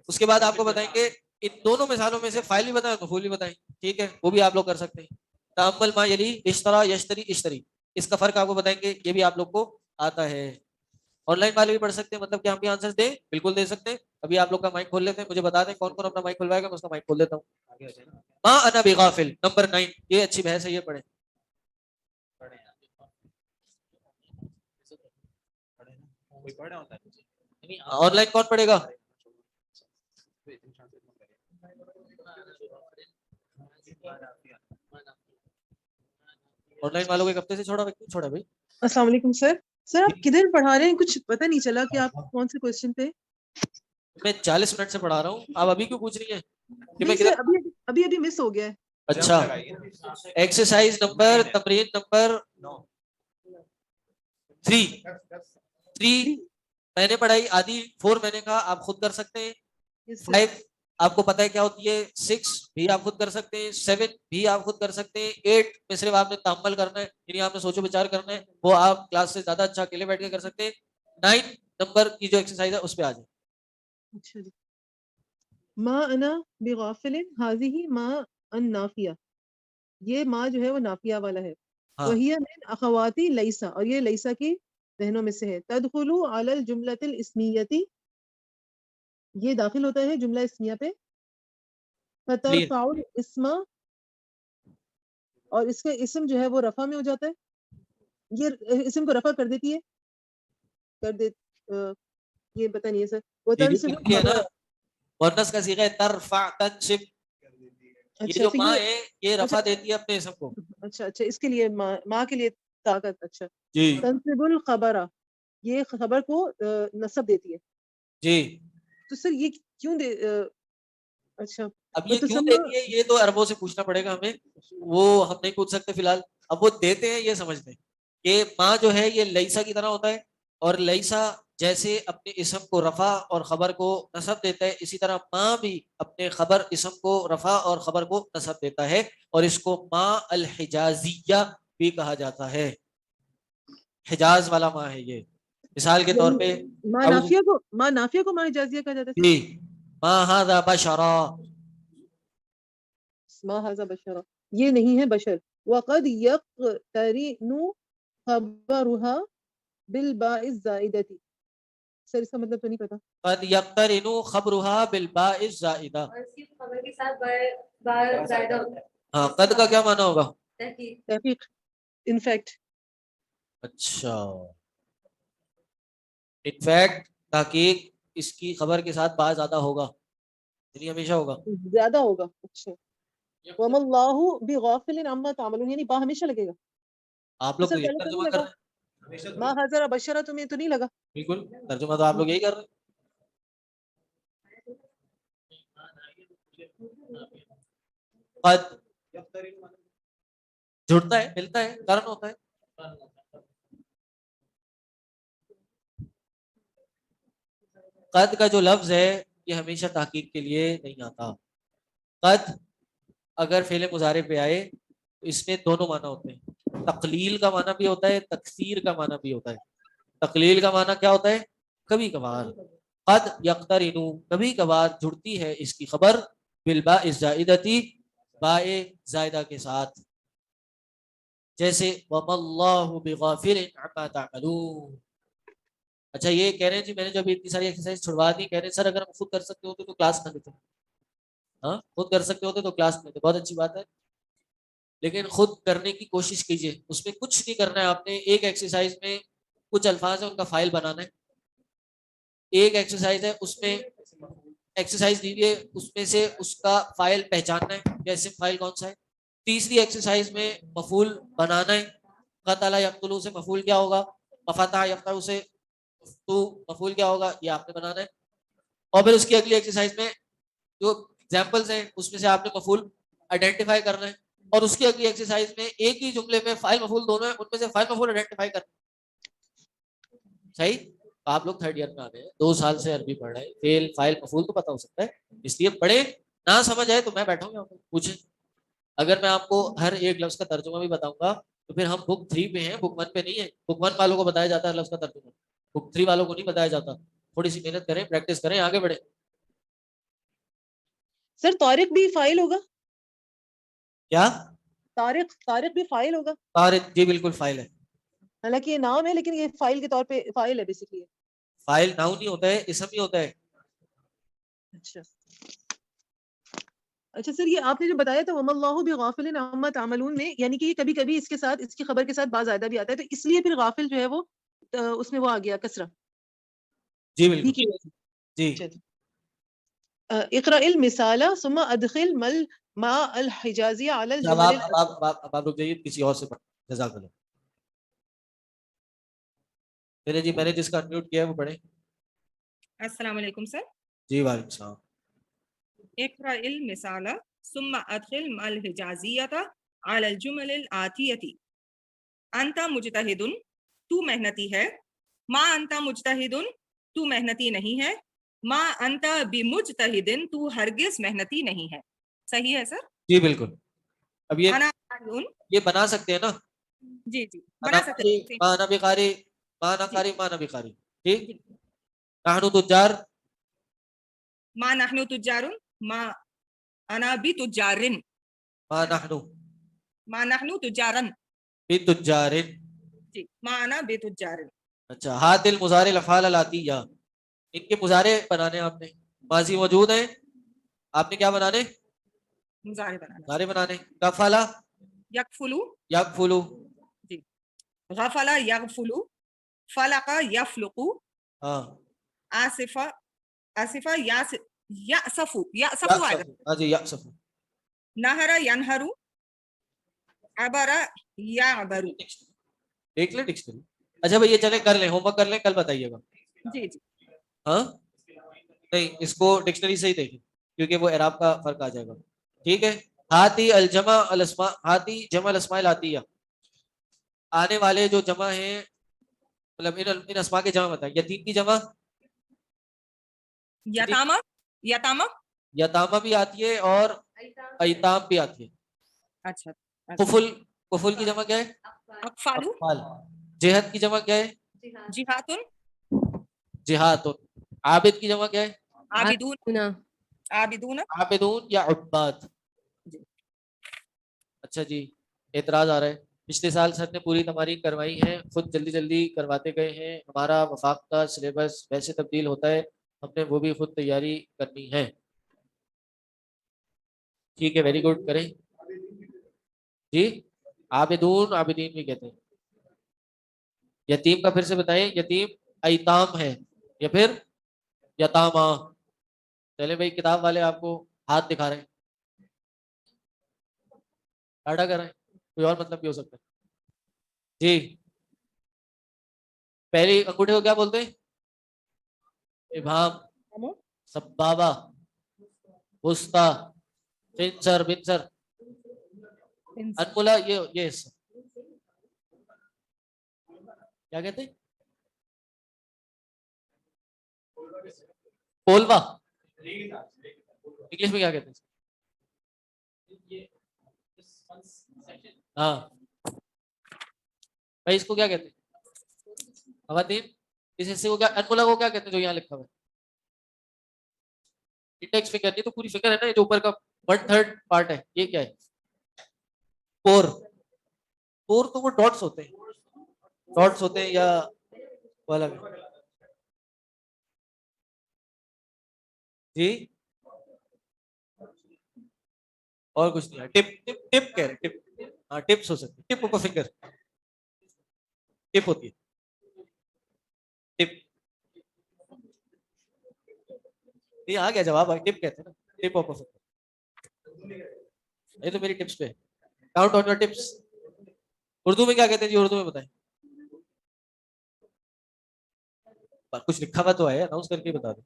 A: اس کے بعد آپ کو بتائیں گے ان دونوں مثالوں میں سے فاعل بھی بتائیں مفعول بھی بتائیں, ٹھیک ہے, وہ بھی آپ لوگ کر سکتے ہیں. تأمل ما یلی اشترا یشتری اشتری, اس کا فرق آپ کو بتائیں گے, یہ بھی آپ لوگ کو آتا ہے. آن لائن والے بھی پڑھ سکتے ہیں, مطلب کہ ہم بھی آنسر دیں, بالکل دے سکتے ہیں. ابھی آپ لوگ کا مائک کھول لیتے ہیں, مجھے بتا دیں کون کون اپنا مائک کھلوائے گا, میں اس کا مائک کھول دیتا ہوں. ما انا بغافل نمبر 9, یہ اچھی بحث ہے, یہ پڑھیں. آن لائن کون پڑھے گا؟ آن لائن والوں کو ایک ہفتے سے چھوڑا بھائی.
E: السلام علیکم سر. سر آپ کدھر پڑھا رہے ہیں, کچھ پتہ نہیں چلا کہ آپ کون سے کوشچن پہ.
A: میں 40 منٹ سے پڑھا رہا ہوں, آپ ابھی کیوں پوچھ رہی ہیں کہ میں
E: نہیں سر, ابھی مس ہو گیا ہے.
A: اچھا ایکسرسائز نمبر تمرین نمبر 3 میں نے پڑھائی, آدھی 4 میں نے کہا آپ خود کر سکتے ہیں. 5 آپ کو پتہ ہے کیا ہوتی ہے, 6 بھی آپ خود کر سکتے ہیں, 7 بھی آپ خود کر سکتے ہیں, 8 میں صرف آپ نے تأمل کرنا ہے, یعنی آپ نے سوچو بچار کرنا ہے, وہ آپ کلاس سے زیادہ اچھا اکیلے بیٹھ کے کر سکتے ہیں. 9 نمبر کی جو ایکسرسائز ہے اس پہ آ جائیں.
E: ما انا بغافل هذه ما النافیہ، یہ ما جو ہے وہ نافیہ والا ہے.
A: ہاں
E: وہی من اخواتی لیسا، اور یہ لیسا کی بہنوں میں سے ہے. تدخل علی الجملۃ الاسمیہ، یہ داخل ہوتا ہے جملہ اسمیہ پہ.
A: کلیئر.
E: فترفع الاسم، اور اس کا اسم جو ہے وہ رفع میں ہو جاتا ہے. یہ اسم کو رفع کر دیتی ہے، کر دے یہ پتہ نہیں ہے سر. وہ
A: یہ جو
E: تنصب
A: کلیئر ہے نا،
E: الخبر.
A: مؤنث کا صیغہ ہے ترفع تنصب. یہ
E: اچھا
A: جو
E: اچھا
A: ماں
E: یہ
A: ہے یہ رفع دیتی ہے اپنے اسم کو.
E: اچھا اچھا اس کے لیے ماں کے لیے طاقت. اچھا
A: جی
E: تنصب الخبر، یہ خبر کو نصب دیتی ہے.
A: جی.
E: تو سر یہ کیوں دے اچھا
A: اب یہ کیوں
E: وتسمى،
A: دیتی ہے یہ تو عربوں سے پوچھنا پڑے گا ہمیں، وہ ہم نہیں پوچھ سکتے فی الحال. اب وہ دیتے ہیں یہ سمجھتے ہیں کہ ماں جو ہے یہ لیسا کی طرح ہوتا ہے، اور لیسا جیسے اپنے اسم کو رفع اور خبر کو نصب دیتا ہے، اسی طرح ماں بھی اپنے خبر اسم کو رفع اور خبر کو نصب دیتا ہے، اور اس کو ماں الحجازیہ بھی کہا جاتا ہے. حجاز والا ماں ہے یہ. مثال کے طور پہ
E: ماں نافیہ کو ماں اجازیہ کہا جاتا ہے.
A: جی ما ھذا بشرا،
E: ما ھذا بشرا، یہ نہیں ہے بشر. وقد يقترن خبرها بالباء الزائدة، سر اس کا مطلب تو نہیں پتا.
A: قد یقترن خبرها بالباء الزائدہ.
C: اور اس کی خبر کے ساتھ با زائدہ ہوتا ہے.
A: ہاں قد کا کیا معنی ہوگا؟
C: تحقیق.
E: تحقیق، ان فیکٹ.
A: اچھا ان فیکٹ تحقیق اس کی خبر کے ساتھ با زیادہ ہوگا، یعنی ہمیشہ ہوگا.
E: زیادہ ہوگا. اچھا وما اللہ بغافل عما تعملون، یعنی با ہمیشہ لگے گا.
A: آپ
E: تو
A: لوگ
E: سر
A: تو یہی
E: پہلے تو
A: ترجمہ
E: نہیں
A: کر
E: لگا،
A: رہے ہیں.
E: ما ھذا بشرا تمہیں تو نہیں لگا.
A: بالکل ترجمہ تو آپ لوگ یہی کر رہے ہیں. قد جڑتا ہے، ملتا ہے، کرن ہوتا ہے. قد کا جو لفظ ہے یہ ہمیشہ تحقیق کے لیے نہیں آتا. قد اگر فعل مضارع پہ آئے تو اس میں دونوں معنی ہوتے ہیں. تقلیل کا معنی بھی ہوتا ہے، تکثیر کا معنی بھی ہوتا ہے. تقلیل کا معنی کیا ہوتا ہے؟ کبھی کبھار. قد یقترن کبھی کبھار جڑتی ہے اس کی خبر بالباء الزائدتی، باء زائدہ کے ساتھ. جیسے وما اللہ بغافل عما تعملون. اچھا یہ کہہ رہے ہیں جی میں نے جو ابھی اتنی ساری ایکسرسائز چھڑوا دی، کہہ رہے ہیں سر اگر ہم خود کر سکتے ہوتے تو کلاس نہ لیتے. ہاں خود کر سکتے ہوتے تو کلاس میں لیتے، بہت اچھی بات ہے، لیکن خود کرنے کی کوشش کیجیے. اس میں کچھ نہیں کرنا ہے آپ نے. ایک ایکسرسائز میں کچھ الفاظ ہیں ان کا فائل بنانا ہے. ایک ایکسرسائز ہے اس میں ایکسرسائز دیجیے، اس میں سے اس کا فائل پہچاننا ہے جیسے فائل کون سا ہے. تیسری ایکسرسائز میں مفعول بنانا ہے. قتل یقتل سے مفعول کیا ہوگا، فتح یفتح سے تو مفعول کیا ہوگا، یہ آپ نے بنانا ہے. اور پھر اس کی اگلی ایکسرسائز میں جو ایگزامپلز ہیں اس میں سے آپ نے مفعول آئیڈینٹیفائی کرنا ہے. اور اس کی اگلی ایکسرسائز میں ایک ہی جملے میں فائل مفعول دونوں ہیں، ان میں سے فائل مفعول آئیڈینٹیفائی کرنا. صحیح. آپ لوگ تھرڈ ایئر میں آ رہے ہیں، 2 سال سے عربی پڑھ رہے ہیں، فیل فائل مفعول تو پتہ ہو سکتا ہے، اس لیے پڑھیں. نہ سمجھ آئے تو میں بیٹھا ہوں پوچھیں. اگر میں آپ کو ہر ایک لفظ کا ترجمہ بھی بتاؤں گا تو پھر ہم بک 3 پہ ہیں، بک 1 پہ نہیں ہے. بک 1 والوں کو بتایا جاتا ہے لفظ کا ترجمہ، بک 3 والوں کو نہیں بتایا جاتا. تھوڑی سی محنت کریں، پریکٹس کریں، آگے بڑھیں.
E: سر طارق بھی فائل ہوگا؟
A: کیا
E: طارق بھی فائل ہوگا؟
A: طارق جی بالکل فائل ہے.
E: حالانکہ یہ نام ہے لیکن یہ فائل کے طور پہ فائل ہے بیسیکلی.
A: فائل ناؤن نہیں ہوتا ہے، اسم ہی ہوتا ہے.
E: اچھا اچھا سر یہ آپ نے جو بتایا تھا وما اللہ بغافل عما تعملون میں، یعنی کہ یہ کبھی کبھی اس کے ساتھ اس کی خبر کے ساتھ با زائدہ بھی آتا ہے، تو اس لیے پھر غافل جو ہے وہ اس میں وہ آ گیا کسرہ.
A: جی بالکل جی.
E: اقرا المثال ثم ادخل ما الحجازیہ علی
A: اب
E: الجمل.
A: آپ رک جائیے، کسی اور سے پڑھیں. جزاک اللہ. چلے جی میں نے جس کا انمیوٹ کیا ہے وہ پڑھیں.
F: السلام علیکم سر.
A: جی وعلیکم السلام.
F: اقرأ المثال ثم ادخل ما الحجازیہ علی الجمل الآتیہ. انت مجتہد، تو محنتی ہے. ما انت مجتہد، تو محنتی نہیں ہے. ما انت بمجتہد، تو ہرگز محنتی نہیں ہے. صحیح ہے سر؟
A: جی بالکل. اب
F: انا
A: یہ بنا سکتے ہیں نا.
F: جی جی بنا سکتے ہیں.
A: مانا بقاری، مانا قاری، مانا بقاری. ٹھیک.
F: جی.
A: نحن تجار،
F: ما نحن تجار، ما أنا بتجار
A: ما نحن
F: ما نحن تجارا
A: بتجار.
F: جی ما أنا بتجار.
A: اچھا ہاتل مضارع الافعال الاتیہ ان کے مضارع بنانے آپ نے ماضی موجود ہے آپ نے کیا بنانے
F: مضارع بنانا.
A: مضارع بنانے کفلا
F: يكفل
A: یکفلو
F: جی غفل يغفل فلق يفلق
A: ہاں
F: آصف آصف يأسف يأسف
A: یأسف
F: آئے گا.
A: ہاں جی یأسف.
F: نہر ينهر عبر يعبر.
A: دیکھ لیں ڈکشنری. اچھا بھائی یہ چلیں کر لیں ہوم ورک کر لیں کل بتائیے گا.
F: جی جی
A: ہاں نہیں اس کو ڈکشنری سے ہی دیکھیں کیونکہ وہ اعراب کا فرق آ جائے گا. ٹھیک ہے. ہاتی الجمع الاسماء ہاتی جمع الاسماء الاتیہ آنے والے جو جمع ہیں مطلب ان اسماء کے جمع بتائیں. یتیم کی جمع
F: یتامہ یتامہ
A: یتامہ بھی آتی ہے اور ایتام بھی آتی ہے.
F: اچھا
A: کفل کفل کی جمع کیا ہے
F: اقفال
A: اقفال. جہت کی جمع کیا ہے
F: جہات
A: جہات. عابد کی جمع کیا ہے
F: عابدون
C: گناہ
F: عابدون.
A: عابدون یا عباد.
F: جی.
A: اچھا جی اعتراض آ رہا ہے. پچھلے سال سر نے پوری تمارین کروائی ہیں خود جلدی جلدی کرواتے گئے ہیں. ہمارا وفاق کا سلیبس ویسے تبدیل ہوتا ہے ہم نے وہ بھی خود تیاری کرنی ہے. ٹھیک ہے ویری گڈ کریں جی. عابدون عابدین بھی کہتے ہیں. یتیم کا پھر سے بتائیں. یتیم ایتام ہے یا پھر یتامہ. چلے بھائی کتاب والے آپ کو ہاتھ دکھا رہے ہیں ٹاٹا کر رہے ہیں کوئی اور مطلب بھی ہو سکتا ہے جی. پہلی انگوٹھے کو کیا بولتے ہیں ابہام. سبابہ وسطی پنسر بنسر انملا یہ حصہ کیا کہتے ہیں پولوا انگلش میں کیا کہتے ہیں ہاں بھائی اس کو کیا کہتے ہیں خواتین اس حصے کو کیا انملا کو کیا کہتے ہیں جو یہاں لکھا ہوا ہے انڈیکس فنگر نہیں تو پوری فنگر ہے نا جو اوپر کا 1/3 پارٹ ہے یہ کیا ہے پور. پور تو وہ ڈاٹس ہوتے ہیں ڈاٹس ہوتے ہیں یا وہ الگ ہے جی. اور کچھ نہیں ہے. ٹپ ٹپ ٹپ کہہ رہے ٹپ. ہاں ٹپس ہو سکتے ٹپ اوپر فنگر ٹپ ہوتی ہے ٹپ. یہ آ گیا جواب ٹپ کہتے ہیں نا ٹپ اوپر فنگر. یہ تو میری ٹپس پہ count on your tips. Urdu میں کیا کہتے ہیں جی اردو میں بتائیں کچھ لکھا ہوا تو ہے اناؤنس کر کے بتا دیں.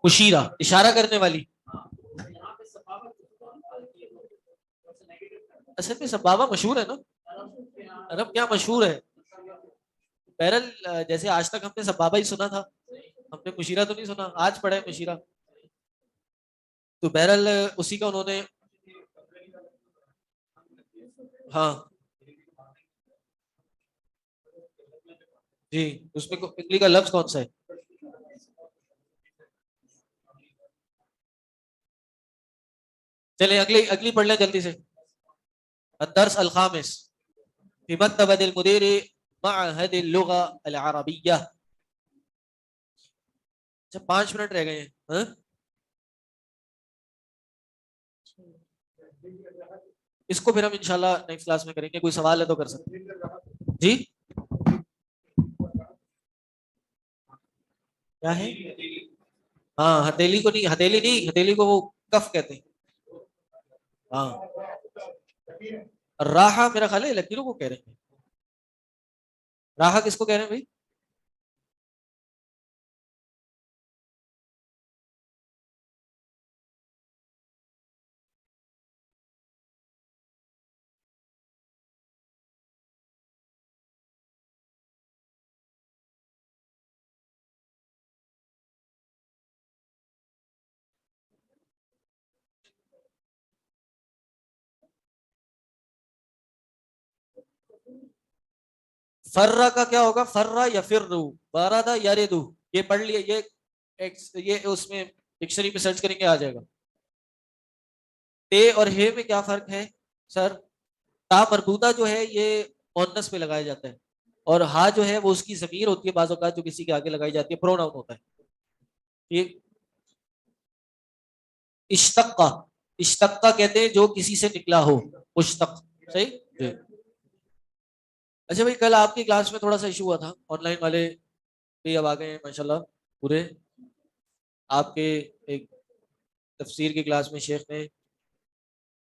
A: مشیرہ اشارہ کرنے والی. اصل میں سبابہ مشہور ہے نا عرب کیا مشہور ہے. بہرحال جیسے آج تک ہم نے سبابہ ہی سنا تھا ہم نے مشیرہ تو نہیں سنا آج پڑھا ہے مشیرہ تو بہرحال اسی کا انہوں نے ہاں جی اس میں انگلی کا لفظ کون سا ہے چلیں اگلی پڑھ لیں جلدی سے. الدرس الخامس في مكتبة المدير معهد اللغة العربية. اچھا 5 منٹ رہ گئے ہیں ہاں اس کو پھر ہم انشاءاللہ نیکسٹ کلاس میں کریں گے. کوئی سوال ہے تو کر سکتے ہیں جی. کیا ہے ہاں ہتھیلی کو نہیں ہتھیلی کو وہ کف کہتے ہیں. ہاں راحہ میرا خیال ہے لکیروں کو کہہ رہے ہیں. راحہ کس کو کہہ رہے ہیں بھائی فرا کا کیا ہوگا؟ فرا یفرو، بارادہ یردو، یہ پڑھ لیے، یہ اس میں ڈکشنری میں سرچ کریں گے آ جائے گا. تے اور ہے میں کیا فرق ہے سر؟ تا مربوطہ جو ہے یہ مؤنث پہ لگایا جاتا ہے، اور ہا جو ہے وہ اس کی ضمیر ہوتی ہے بعض اوقات جو کسی کے آگے لگائی جاتی ہے، پروناؤن ہوتا ہے. ٹھیک. اشتقا، اشتقا کہتے ہیں جو کسی سے نکلا ہو، مشتق. صحیح جی. اچھا بھائی، کل آپ کی کلاس میں تھوڑا سا ایشو ہوا تھا، آن لائن والے بھی اب آ گئے ہیں ماشاءاللہ پورے. آپ کے ایک تفسیر کی کلاس میں شیخ نے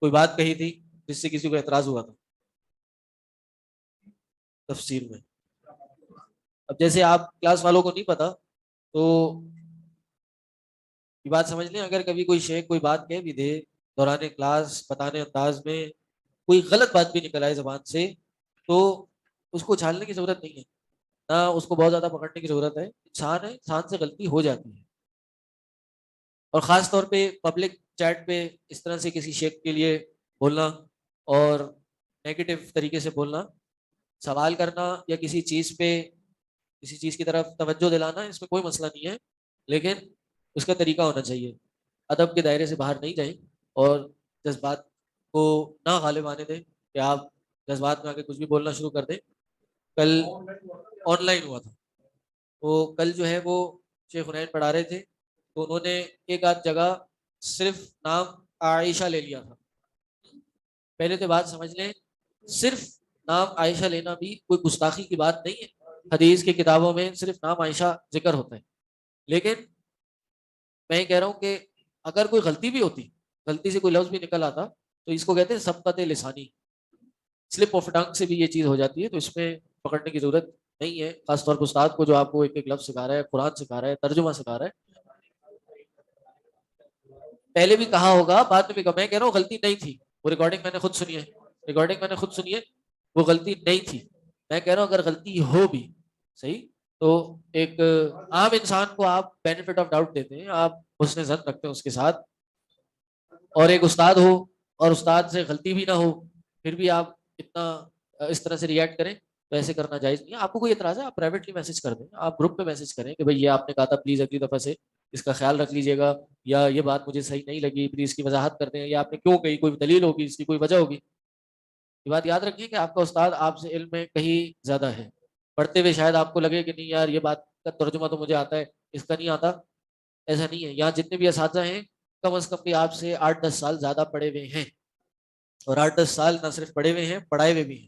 A: کوئی بات کہی تھی جس سے کسی کو اعتراض ہوا تھا تفسیر میں. اب جیسے آپ کلاس والوں کو نہیں پتا تو یہ بات سمجھ لیں، اگر کبھی کوئی شیخ کوئی بات کہہ بھی دے دوران کلاس بتانے انداز میں، کوئی غلط بات بھی نکل آئے زبان سے، تو اس کو چھالنے کی ضرورت نہیں ہے، نہ اس کو بہت زیادہ پکڑنے کی ضرورت ہے. انسان ہے، انسان سے غلطی ہو جاتی ہے. اور خاص طور پہ پبلک چیٹ پہ اس طرح سے کسی شیخ کے لیے بولنا اور نیگیٹو طریقے سے بولنا، سوال کرنا یا کسی چیز پہ کسی چیز کی طرف توجہ دلانا، اس میں کوئی مسئلہ نہیں ہے، لیکن اس کا طریقہ ہونا چاہیے. ادب کے دائرے سے باہر نہیں جائیں اور جذبات کو نہ غالب آنے دیں کہ آپ جذبات میں آ کے کچھ بھی بولنا شروع کر دیں. کل آن لائن ہوا تھا، تو کل جو ہے وہ شیخ حنین پڑھا رہے تھے، تو انہوں نے ایک آدھ جگہ صرف نام عائشہ لے لیا تھا. پہلے تو بات سمجھ لیں، صرف نام عائشہ لینا بھی کوئی گستاخی کی بات نہیں ہے. حدیث کی کتابوں میں صرف نام عائشہ ذکر ہوتا ہے، لیکن میں یہ کہہ رہا ہوں کہ اگر کوئی غلطی بھی ہوتی، غلطی سے کوئی لفظ بھی نکل آتا، تو اس کو کہتے ہیں سبقت لسانی، سلپ آف ٹنگ سے بھی یہ چیز ہو جاتی ہے، تو اس میں پکڑنے کی ضرورت نہیں ہے. خاص طور پر استاد کو جو آپ کو ایک ایک لفظ سکھا رہا ہے، قرآن سکھا رہا ہے، ترجمہ سکھا رہا ہے. پہلے بھی کہا ہوگا، بعد میں بھی کہا، میں کہہ رہا ہوں غلطی نہیں تھی، وہ ریکارڈنگ میں نے خود سنی ہے، ریکارڈنگ میں نے خود سنی ہے، وہ غلطی نہیں تھی. میں کہہ رہا ہوں اگر غلطی ہو بھی صحیح، تو ایک عام انسان کو آپ بینیفٹ آف ڈاؤٹ دیتے ہیں، آپ حسن ظن رکھتے ہیں اس کے ساتھ. اور ایک استاد ہو اور استاد سے غلطی بھی نہ ہو، پھر بھی آپ اتنا اس طرح سے ریئیکٹ کریں، تو ایسے کرنا جائز نہیں ہے. آپ کو کوئی اعتراض ہے آپ پرائیویٹلی میسج کر دیں، آپ گروپ پہ میسج کریں کہ بھائی یہ آپ نے کہا تھا، پلیز اگلی دفعہ سے اس کا خیال رکھ لیجیے گا، یا یہ بات مجھے صحیح نہیں لگی، پلیز اس کی وضاحت کر دیں، یا آپ نے کیوں کہی، کوئی دلیل ہوگی، اس کی کوئی وجہ ہوگی. یہ بات یاد رکھیے کہ آپ کا استاد آپ سے علم میں کہیں زیادہ ہے. پڑھتے ہوئے شاید آپ کو لگے کہ نہیں یار یہ بات کا ترجمہ تو مجھے آتا ہے، اس کا نہیں آتا. ایسا نہیں ہے. یہاں جتنے بھی اساتذہ ہیں کم از کم بھی آپ سے 8-10 سال زیادہ پڑھے ہوئے ہیں، اور 8-10 سال نہ صرف پڑھے ہوئے ہیں، پڑھائے ہوئے بھی ہیں.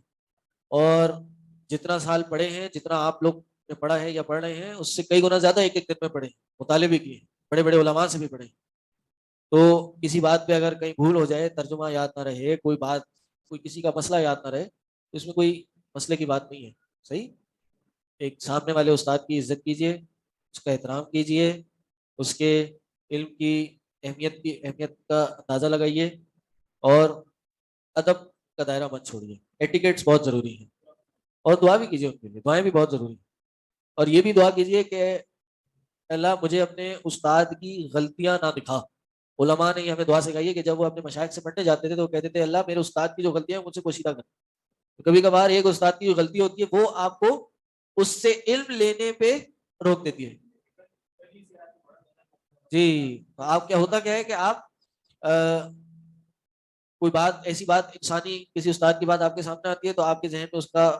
A: اور جتنا سال پڑھے ہیں، جتنا آپ لوگ نے پڑھا ہے یا پڑھ رہے ہیں، اس سے کئی گنا زیادہ ایک ایک دن میں پڑھے، مطالعے بھی کیے، بڑے بڑے علماء سے بھی پڑھے. تو کسی بات پہ اگر کہیں بھول ہو جائے، ترجمہ یاد نہ رہے، کوئی بات، کوئی کسی کا مسئلہ یاد نہ رہے، تو اس میں کوئی مسئلے کی بات نہیں ہے. صحیح. ایک سامنے والے استاد کی عزت کیجیے، اس کا احترام کیجیے، اس کے علم کی اہمیت کا اندازہ لگائیے، اور ادب کا دائرہ مت چھوڑیے. ایٹیکیٹس بہت ضروری ہیں، اور دعا بھی کیجیے ان کے لیے، دعائیں بھی بہت ضروری ہیں. اور یہ بھی دعا کیجیے کہ اللہ مجھے اپنے استاد کی غلطیاں نہ دکھا. علماء نے ہمیں دعا سکھائی ہے کہ جب وہ اپنے مشائخ سے پڑھنے جاتے تھے تو وہ کہتے تھے اللہ میرے استاد کی جو غلطیاں ہیں مجھ سے پوشیدہ کر. کبھی کبھار ایک استاد کی جو غلطی ہوتی ہے وہ آپ کو اس سے علم لینے پہ روک دیتی ہے. جی، آپ کیا ہوتا کیا ہے کہ آپ کوئی بات، ایسی بات انسانی، کسی استاد کی بات آپ کے سامنے آتی ہے تو آپ کے ذہن میں اس کا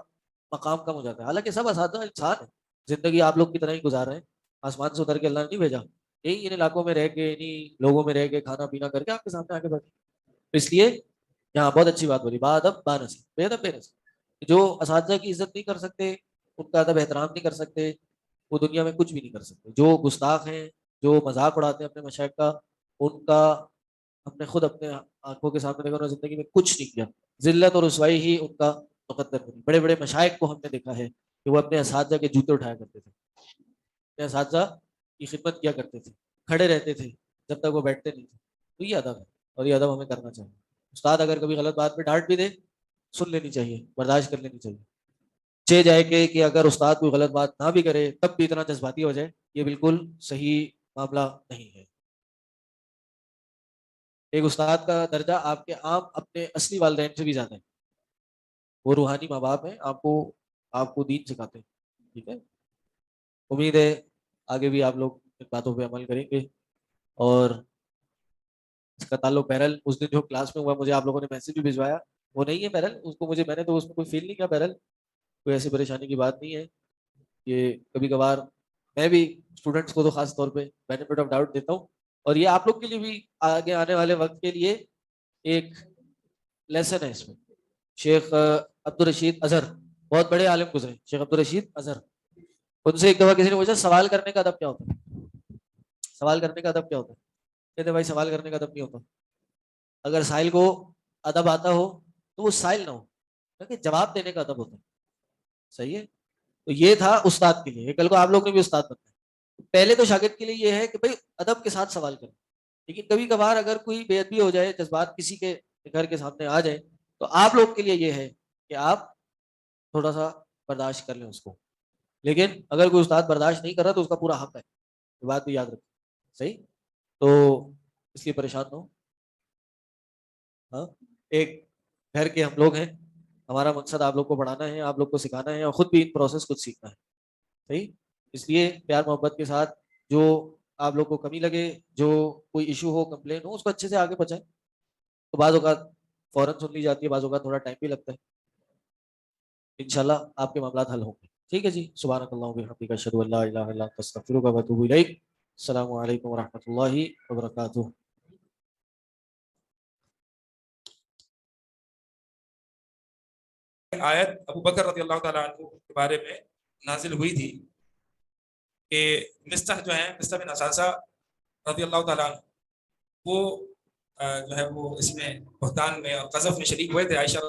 A: مقام کم ہو جاتا ہے. حالانکہ سب اساتذہ انسان ہیں، زندگی آپ لوگ کی طرح ہی گزار رہے ہیں، آسمان سے اتر کے اللہ نے نہیں بھیجا. یہی ان علاقوں میں رہ کے، انہیں لوگوں میں رہ کے، کھانا پینا کر کے آپ کے سامنے آ کے بیٹھے. تو اس لیے یہاں بہت اچھی بات بولی، با ادب با نصیب، بے ادب بے نصیب. جو اساتذہ کی عزت نہیں کر سکتے، ان کا ادب احترام نہیں کر سکتے، وہ دنیا میں کچھ بھی نہیں کر سکتے. جو گستاخ ہیں، جو مذاق اڑاتے ہیں اپنے مشائخ کا، ان کا ہم نے خود اپنے آنکھوں کے سامنے دیکھا، انہوں نے زندگی میں کچھ نہیں کیا. ذلت اور رسوائی ہی ان کا مقدر بنی. بڑے بڑے مشائخ کو ہم نے دیکھا ہے کہ وہ اپنے اساتذہ کے جوتے اٹھایا کرتے تھے، اپنے اساتذہ کی خدمت کیا کرتے تھے، کھڑے رہتے تھے جب تک وہ بیٹھتے نہیں تھے. تو یہ ادب ہے، اور یہ ادب ہمیں کرنا چاہیے. استاد اگر کبھی غلط بات پہ ڈانٹ بھی دے، سن لینی چاہیے، برداشت کر لینی چاہیے. چہ جائے کہ اگر استاد کوئی غلط بات نہ بھی کرے تب بھی اتنا جذباتی ہو جائے، یہ بالکل صحیح معاملہ نہیں ہے. ایک استاد کا درجہ آپ کے عام اپنے اصلی والدین سے بھی زیادہ ہے. وہ روحانی ماں باپ ہیں، آپ کو آپ کو دین سکھاتے ہیں. ٹھیک ہے, امید ہے آگے بھی آپ لوگ ان باتوں پہ عمل کریں گے. اور اس کا تعلق بہرحال اس دن جو کلاس میں ہوا, مجھے آپ لوگوں نے میسج بھی بھجوایا, وہ نہیں ہے بہرحال, اس کو مجھے میں نے تو اس میں کوئی فیل نہیں کیا. بہرحال کوئی ایسی پریشانی کی بات نہیں ہے. یہ کبھی کبھار میں بھی اسٹوڈنٹس کو تو خاص طور پہ بینیفٹ آف ڈاؤٹ دیتا ہوں, اور یہ آپ لوگ کے لیے بھی آگے آنے والے وقت کے لیے ایک لیسن ہے. اس میں شیخ عبدالرشید اظہر بہت بڑے عالم گزرے, شیخ عبدالرشید اظہر, ان سے ایک دفعہ کسی نے پوچھا سوال کرنے کا ادب کیا ہوتا ہے, سوال کرنے کا ادب کیا ہوتا ہے. کہتے بھائی سوال کرنے کا ادب نہیں ہوتا, اگر سائل کو ادب آتا ہو تو وہ سائل نہ ہو, کیونکہ جواب دینے کا ادب ہوتا ہے. صحیح ہے, تو یہ تھا استاد کے لیے. کل کو آپ لوگ نے بھی استاد بننا ہے, پہلے تو شاگرد کے لیے یہ ہے کہ بھائی ادب کے ساتھ سوال کریں, لیکن کبھی کبھار اگر کوئی بے ادبی ہو جائے, جذبات کسی کے گھر کے سامنے آ جائے, تو آپ لوگ کے لیے یہ ہے کہ آپ تھوڑا سا برداشت کر لیں اس کو. لیکن اگر کوئی استاد برداشت نہیں کر رہا تو اس کا پورا حق ہے, یہ بات بھی یاد رکھیں. صحیح, تو اس لیے پریشان نہ ہو. ہاں, ایک گھر کے ہم لوگ ہیں, ہمارا مقصد آپ لوگ کو پڑھانا ہے, آپ لوگ کو سکھانا ہے, اور خود بھی ان پروسیس خود سیکھنا ہے. صحیح, اس لیے پیار محبت کے ساتھ جو آپ لوگ کو کمی لگے, جو کوئی ایشو ہو, کمپلین ہو, اس کو اچھے سے آگے پہنچائیں. تو بعض اوقات فوراً سن لی جاتی ہے, بعض اوقات تھوڑا ٹائم بھی لگتا ہے. انشاءاللہ آپ کے معاملات حل ہوں گے. ٹھیک ہے جی, سبحانک اللہم و بحمدک, اشہد ان لا الہ الا انت, استغفرک و اتوب الیک. السلام علیکم ورحمۃ اللہ وبرکاتہ.
G: آیت ابو بکر رضی اللہ تعالیٰ عنہ کے بارے میں نازل ہوئی تھی کہ مستح جو ہیں, مستح بن اساسہ رضی اللہ تعالیٰ عنہ, وہ جو ہے وہ اس میں بہتان میں اور قذف میں شریک ہوئے تھے. عائشہ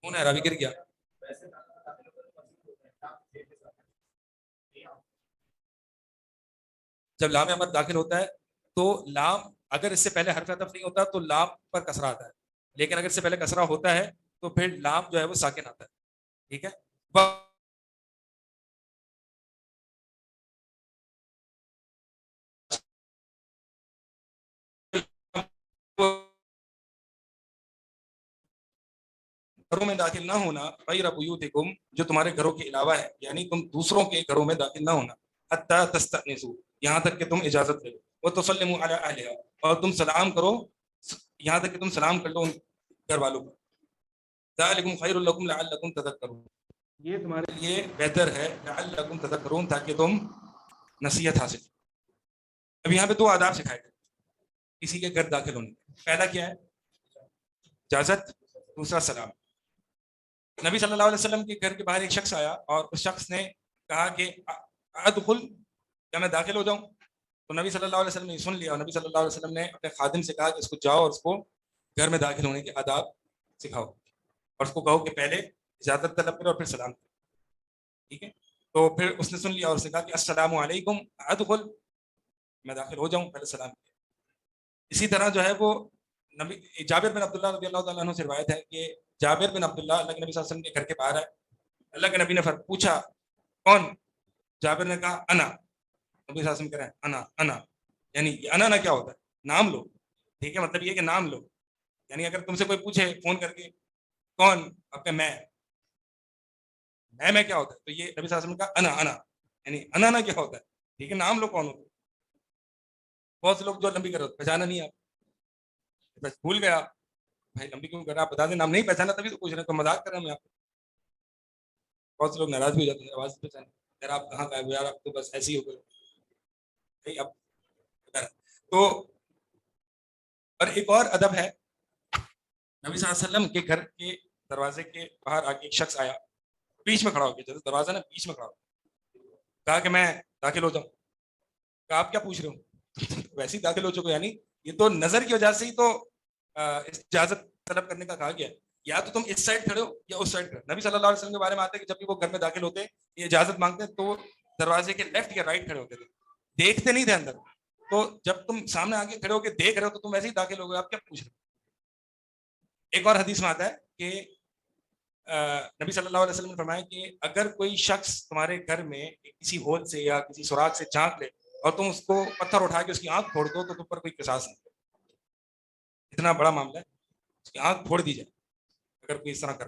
G: انہیں راوی گر گیا. جب لام امر داخل ہوتا ہے تو لام اگر اس سے پہلے حرف عطف نہیں ہوتا تو لام پر کسرہ آتا ہے, لیکن اگر اس سے پہلے کسرہ ہوتا ہے تو پھر لام جو ہے وہ ساکن آتا ہے. ٹھیک ہے, گھروں میں داخل نہ ہونا, غیر بیوتکم, جو تمہارے گھروں کے علاوہ ہے, یعنی تم دوسروں کے گھروں میں داخل نہ ہونا, حتی تستأنسوا, یہاں تک کہ تم اجازت لے لو, وتسلموا علی اہلہا, اور تم سلام کرو یہاں تک کہ تم سلام کر لو ان گھر والوں پر. ذالکم خیر لکم لعلکم تذکرون, یہ تمہارے لیے بہتر ہے, لعلکم تذکرون, تاکہ تم نصیحت حاصل. اب یہاں پہ دو آداب سکھائے گئے کسی کے گھر داخل ہونے. پہلا کیا ہے؟ اجازت, دوسرا سلام. نبی صلی اللہ علیہ وسلم کے گھر کے باہر ایک شخص آیا اور اس شخص نے کہا کہ ادخل, کیا میں داخل ہو جاؤں؟ تو نبی صلی اللہ علیہ وسلم نے سن لیا, اور نبی صلی اللہ علیہ وسلم نے اپنے خادم سے کہا کہ اس کو جاؤ اور اس کو گھر میں داخل ہونے کے آداب سکھاؤ, اور اس کو کہو کہ پہلے اجازت طلب کرو اور پھر سلام کرو. ٹھیک ہے, تو پھر اس نے سن لیا اور اس نے کہا کہ السلام علیکم ادخل, میں داخل ہو جاؤں, پہلے سلام کیا. اسی طرح جو ہے وہ نبی جابر بن عبداللہ رضی اللہ تعالیٰ عنہ سے روایت ہے کہ جابر بن عبداللہ اللہ کے نبی صلی اللہ علیہ وسلم کے گھر کے باہر آئے. اللہ کے نبی نے پوچھا کون؟ جابر نے کہا انا. نبی صلی اللہ علیہ وسلم کہہ رہے ہیں انا, یعنی انا نہ کیا ہوتا ہے؟ نام لو. ٹھیک ہے, مطلب یہ کہ نام لو, یعنی اگر تم سے کوئی پوچھے فون کر کے کون, آپ کا میں کیا ہوتا ہے, تو یہ نبی صلی اللہ علیہ وسلم کا انا, یعنی انا نہ کیا ہوتا ہے. ٹھیک ہے, نام لو کون ہوتا ہے. بہت سے لوگ جو لمبی کر رہے پہچانا نہیں, آپ بھول گیا, بھائی لمبی کیوں کر رہا, آپ بتا دیں نام نہیں پہچانا تبھی تو پوچھ رہے ہیں, تو مذاق کر رہے ہیں. آپ بہت سے لوگ ناراض بھی ہو جاتے ہیں آواز پہچانے, یار آپ کہاں کا ہے یار, آپ تو بس ایسے ہی ہو گئے. اب تو اور ایک اور ادب ہے, نبی صلی اللہ علیہ وسلم کے گھر کے دروازے کے باہر آ کے ایک شخص آیا, بیچ میں کھڑا ہو گیا, جیسے دروازہ نا بیچ میں کھڑا ہو, کہا کہ میں داخل ہو جاؤں. کہا آپ کیا پوچھ رہے ہو, ویسے ہی داخل ہو چکے, یعنی یہ تو نظر کی وجہ سے ہی تو اجازت طلب کرنے کا کہا گیا, یا تو تم اس سائڈ کھڑے ہو یا اس سائڈ کھڑے. نبی صلی اللہ علیہ وسلم کے بارے میں آتا ہے کہ جب بھی وہ گھر میں داخل ہوتے, یہ اجازت مانگتے تو دروازے کے لیفٹ یا رائٹ کھڑے ہوتے تھے, دیکھتے نہیں تھے اندر. تو جب تم سامنے آگے کھڑے ہو کے دیکھ رہے ہو تو تم ویسے ہی داخل ہو گئے, آپ کیا پوچھ رہے ہو. ایک اور حدیث میں آتا ہے کہ نبی صلی اللہ علیہ وسلم نے فرمایا کہ اگر کوئی شخص تمہارے گھر میں کسی ہول سے یا کسی سوراخ سے جھانک لے اور تم اس کو پتھر اٹھا کے اس کی آنکھ پھوڑ دو تو تم پر کوئی قصاص نہیں. اتنا بڑا معاملہ ہے, اس کی آنکھ پھوڑ دی جائے اگر کوئی اس طرح کر.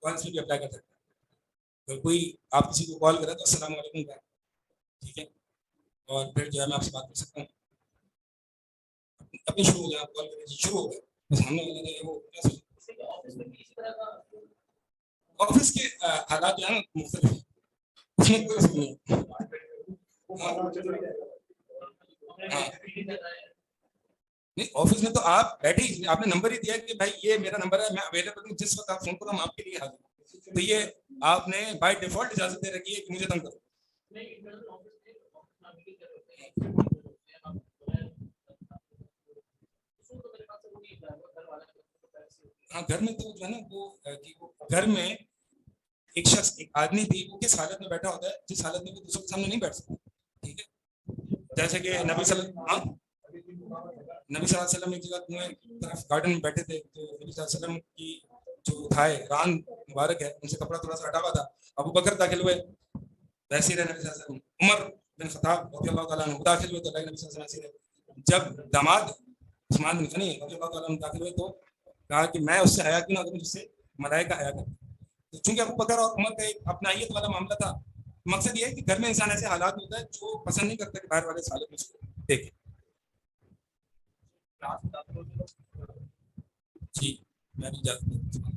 G: کال سے بھی اپلائی کر سکتے ہیں. اگر کوئی آپ کسی کو کال کرے تو السلام علیکم کہیں, ٹھیک ہے, اور پھر جو ہے میں آپ سے بات کر سکتا ہوں. ابھی شروع ہو گیا, آپ کال کریں, شروع ہو گیا, بس ہم نے وہ آفس کے حالات جو ہے نا مختلف ہیں, اس میں کوئی نہیں ہے. نہیں, آفس میں تو آپ بیٹھے ہی, آپ نے نمبر ہی دیا کہ بھائی یہ میرا نمبر ہے, میں اویلیبل ہوں, جس وقت آپ فون کرو ہم آپ کے لیے حاضر ہیں. تو یہ آپ نے بائی ڈیفالٹ اجازت دے رکھی ہے کہ مجھے تنگ کرو. ہاں, گھر میں تو جو ہے نا وہ گھر میں ایک شخص, ایک آدمی بھی وہ کس حالت میں بیٹھا ہوتا ہے جس حالت میں وہ دوسروں کے سامنے نہیں بیٹھ سکتا, ٹھیک ہے. جیسے کہ نبی صلی اللہ علیہ وسلم ایک جگہ کنویں کی طرف گارڈن میں بیٹھے تھے, تو نبی صلی اللہ علیہ وسلم کی جو تھائے ران مبارک ہے ان سے کپڑا تھوڑا سا ہٹا ہوا تھا. ابو بکر داخل ہوئے, ویسے ہی رہے نبی صلی اللہ علیہ وسلم. عمر بن خطاب رضی اللہ تعالیٰ عنہ داخل ہوئے تو نبی صلی اللہ علیہ وسلم. جب داماد عثمان بن غنی رضی اللہ تعالیٰ عنہ داخل ہوئے تو کہا کہ میں اس سے حیا کیوں نہ کروں جس سے ملائکہ حیا کرتے. تو چونکہ ابو بکر اور عمر کا ایک اپنائیت والا معاملہ تھا, مقصد یہ ہے کہ گھر میں انسان ایسے حالات میں ہوتا ہے جو پسند نہیں کرتا کہ باہر والے حالت میں اس کو دیکھے. جی میں بھی اجازت دیتا ہوں.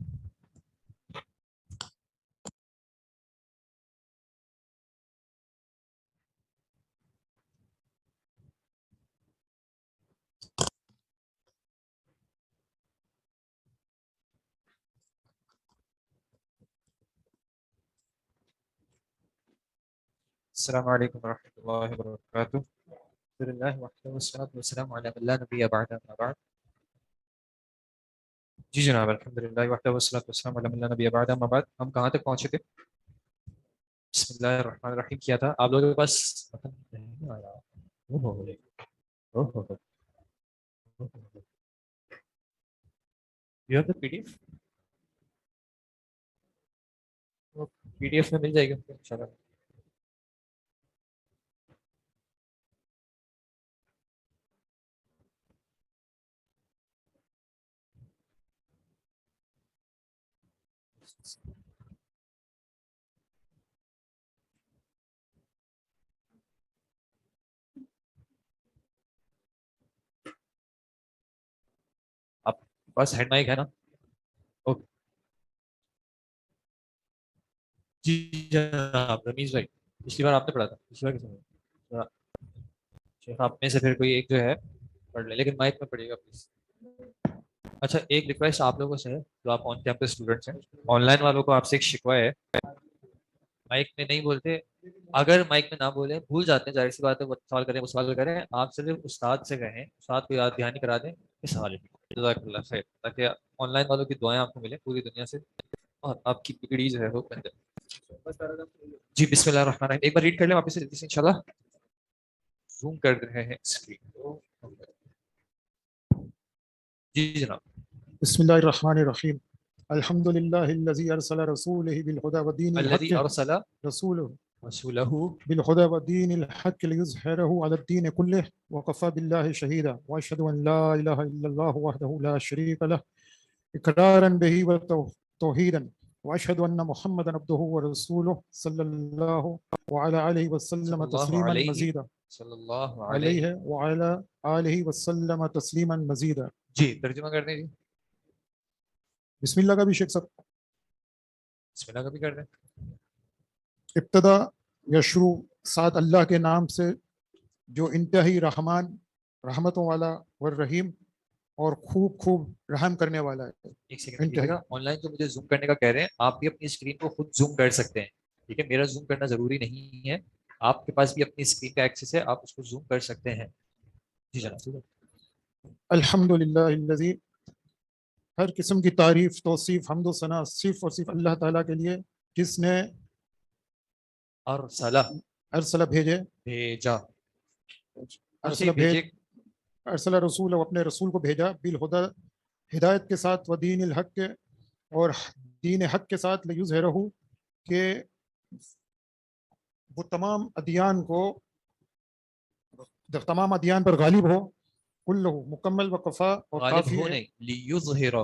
A: السلام علیکم ورحمۃ اللہ وبرکاتہ. الحمد للہ وحدہ والصلاۃ والسلام علی من لا نبی بعدہ اما بعد. جی جناب, الحمد للہ وحدہ والصلاۃ والسلام علی من لا نبی بعدہ اما بعد. ہم کہاں تک پہنچے تھے؟ بسم اللہ الرحمن الرحیم کیا تھا. آپ لوگوں کے پاس نہیں آیا. You have the P D F. P D F میں مل جائے گا انشاءاللہ. آپ کے پاس ہینڈ مائک ہے نا؟ اوکے. جی جناب رمیز بھائی, پچھلی بار آپ نے پڑھا تھا, پچھلی بار کس شیخ آپ میں سے پھر کوئی ایک جو ہے پڑھ لے, لیکن مائک میں پڑھیے گا پلیز. اچھا, ایک ریکویسٹ آپ لوگوں سے ہے جو آپ آن کیمپس اسٹوڈنٹس ہیں, آن لائن والوں کو آپ سے ایک شکوہ ہے, مائک میں نہیں بولتے. اگر مائک میں نہ بولیں, بھول جاتے ہیں, ظاہر سی بات ہے, وہ سوال کریں وہ سوال کریں, آپ صرف استاد سے کہیں, استاد کو یاد دہانی کرا دیں اس حوالے میں. جزاک اللہ خیر, تاکہ آن لائن والوں کی دعائیں آپ کو ملیں پوری دنیا سے اور آپ کی پگڑی جو ہے وہ بہتر. جی بسم اللہ الرحمن الرحیم. ایک بار ریڈ کر لیں واپس سے جلدی سے انشاءاللہ. زوم کر رہے ہیں اسکرین. جی جناب.
B: بسم اللہ الرحمن الرحیم. الحمد للہ الذی ارسل رسولہ بالہدی ودین
A: الذی
B: الحق
A: ارسل
B: رسولہ
A: رسولہ
B: بالہدی ودین الحق لیظہرہ علی الدین کلہ وکفی باللہ شہیدا واشہد ان لا الہ الا اللہ وحدہ لا شریک لہ اقرارا بہ وتوحیدا واشہد ان محمدا عبدہ ورسولہ صلی اللہ وعلی آلہ وسلم تسلیما مزیدا
A: صلی اللہ
B: علیہ
A: علیہ.
B: وعلی آلہ وسلم تسلیما مزیدا.
A: جی ترجمہ کر دیں. جی
B: بسم اللہ کا بھی شیخ صاحب.
A: بسم اللہ کا بھی کر دیں.
B: ابتدا یا شروع ساتھ اللہ کے نام سے جو انتہائی رحمان, رحمتوں والا والرحیم اور خوب خوب رحم کرنے والا ہے.
A: ایک سیکنڈ آن لائن جو مجھے زوم کرنے کا کہہ رہے ہیں, آپ بھی اپنی اسکرین کو خود زوم کر سکتے ہیں, ٹھیک ہے, میرا زوم کرنا ضروری نہیں ہے, آپ کے پاس بھی اپنی اسکرین کا ایکسس ہے, آپ اس کو زوم کر سکتے ہیں. جی جناب.
B: الحمد للہ الذی, ہر قسم کی تعریف توصیف حمد و ثنا صرف اور صرف اللہ تعالیٰ کے لیے جس نے ارسلہ بھیجا ارسلہ رسول, اپنے رسول کو بھیجا, بالہدی ہدایت کے ساتھ, ودین الحق کے, اور دین حق کے ساتھ, لیظہرہ کہ وہ تمام ادیان کو, تمام ادیان پر غالب ہو, کلہ مکمل و کفا اور
A: غالب
B: کافی
A: ہو
B: ہے.
A: نہیں, لیظہرہ,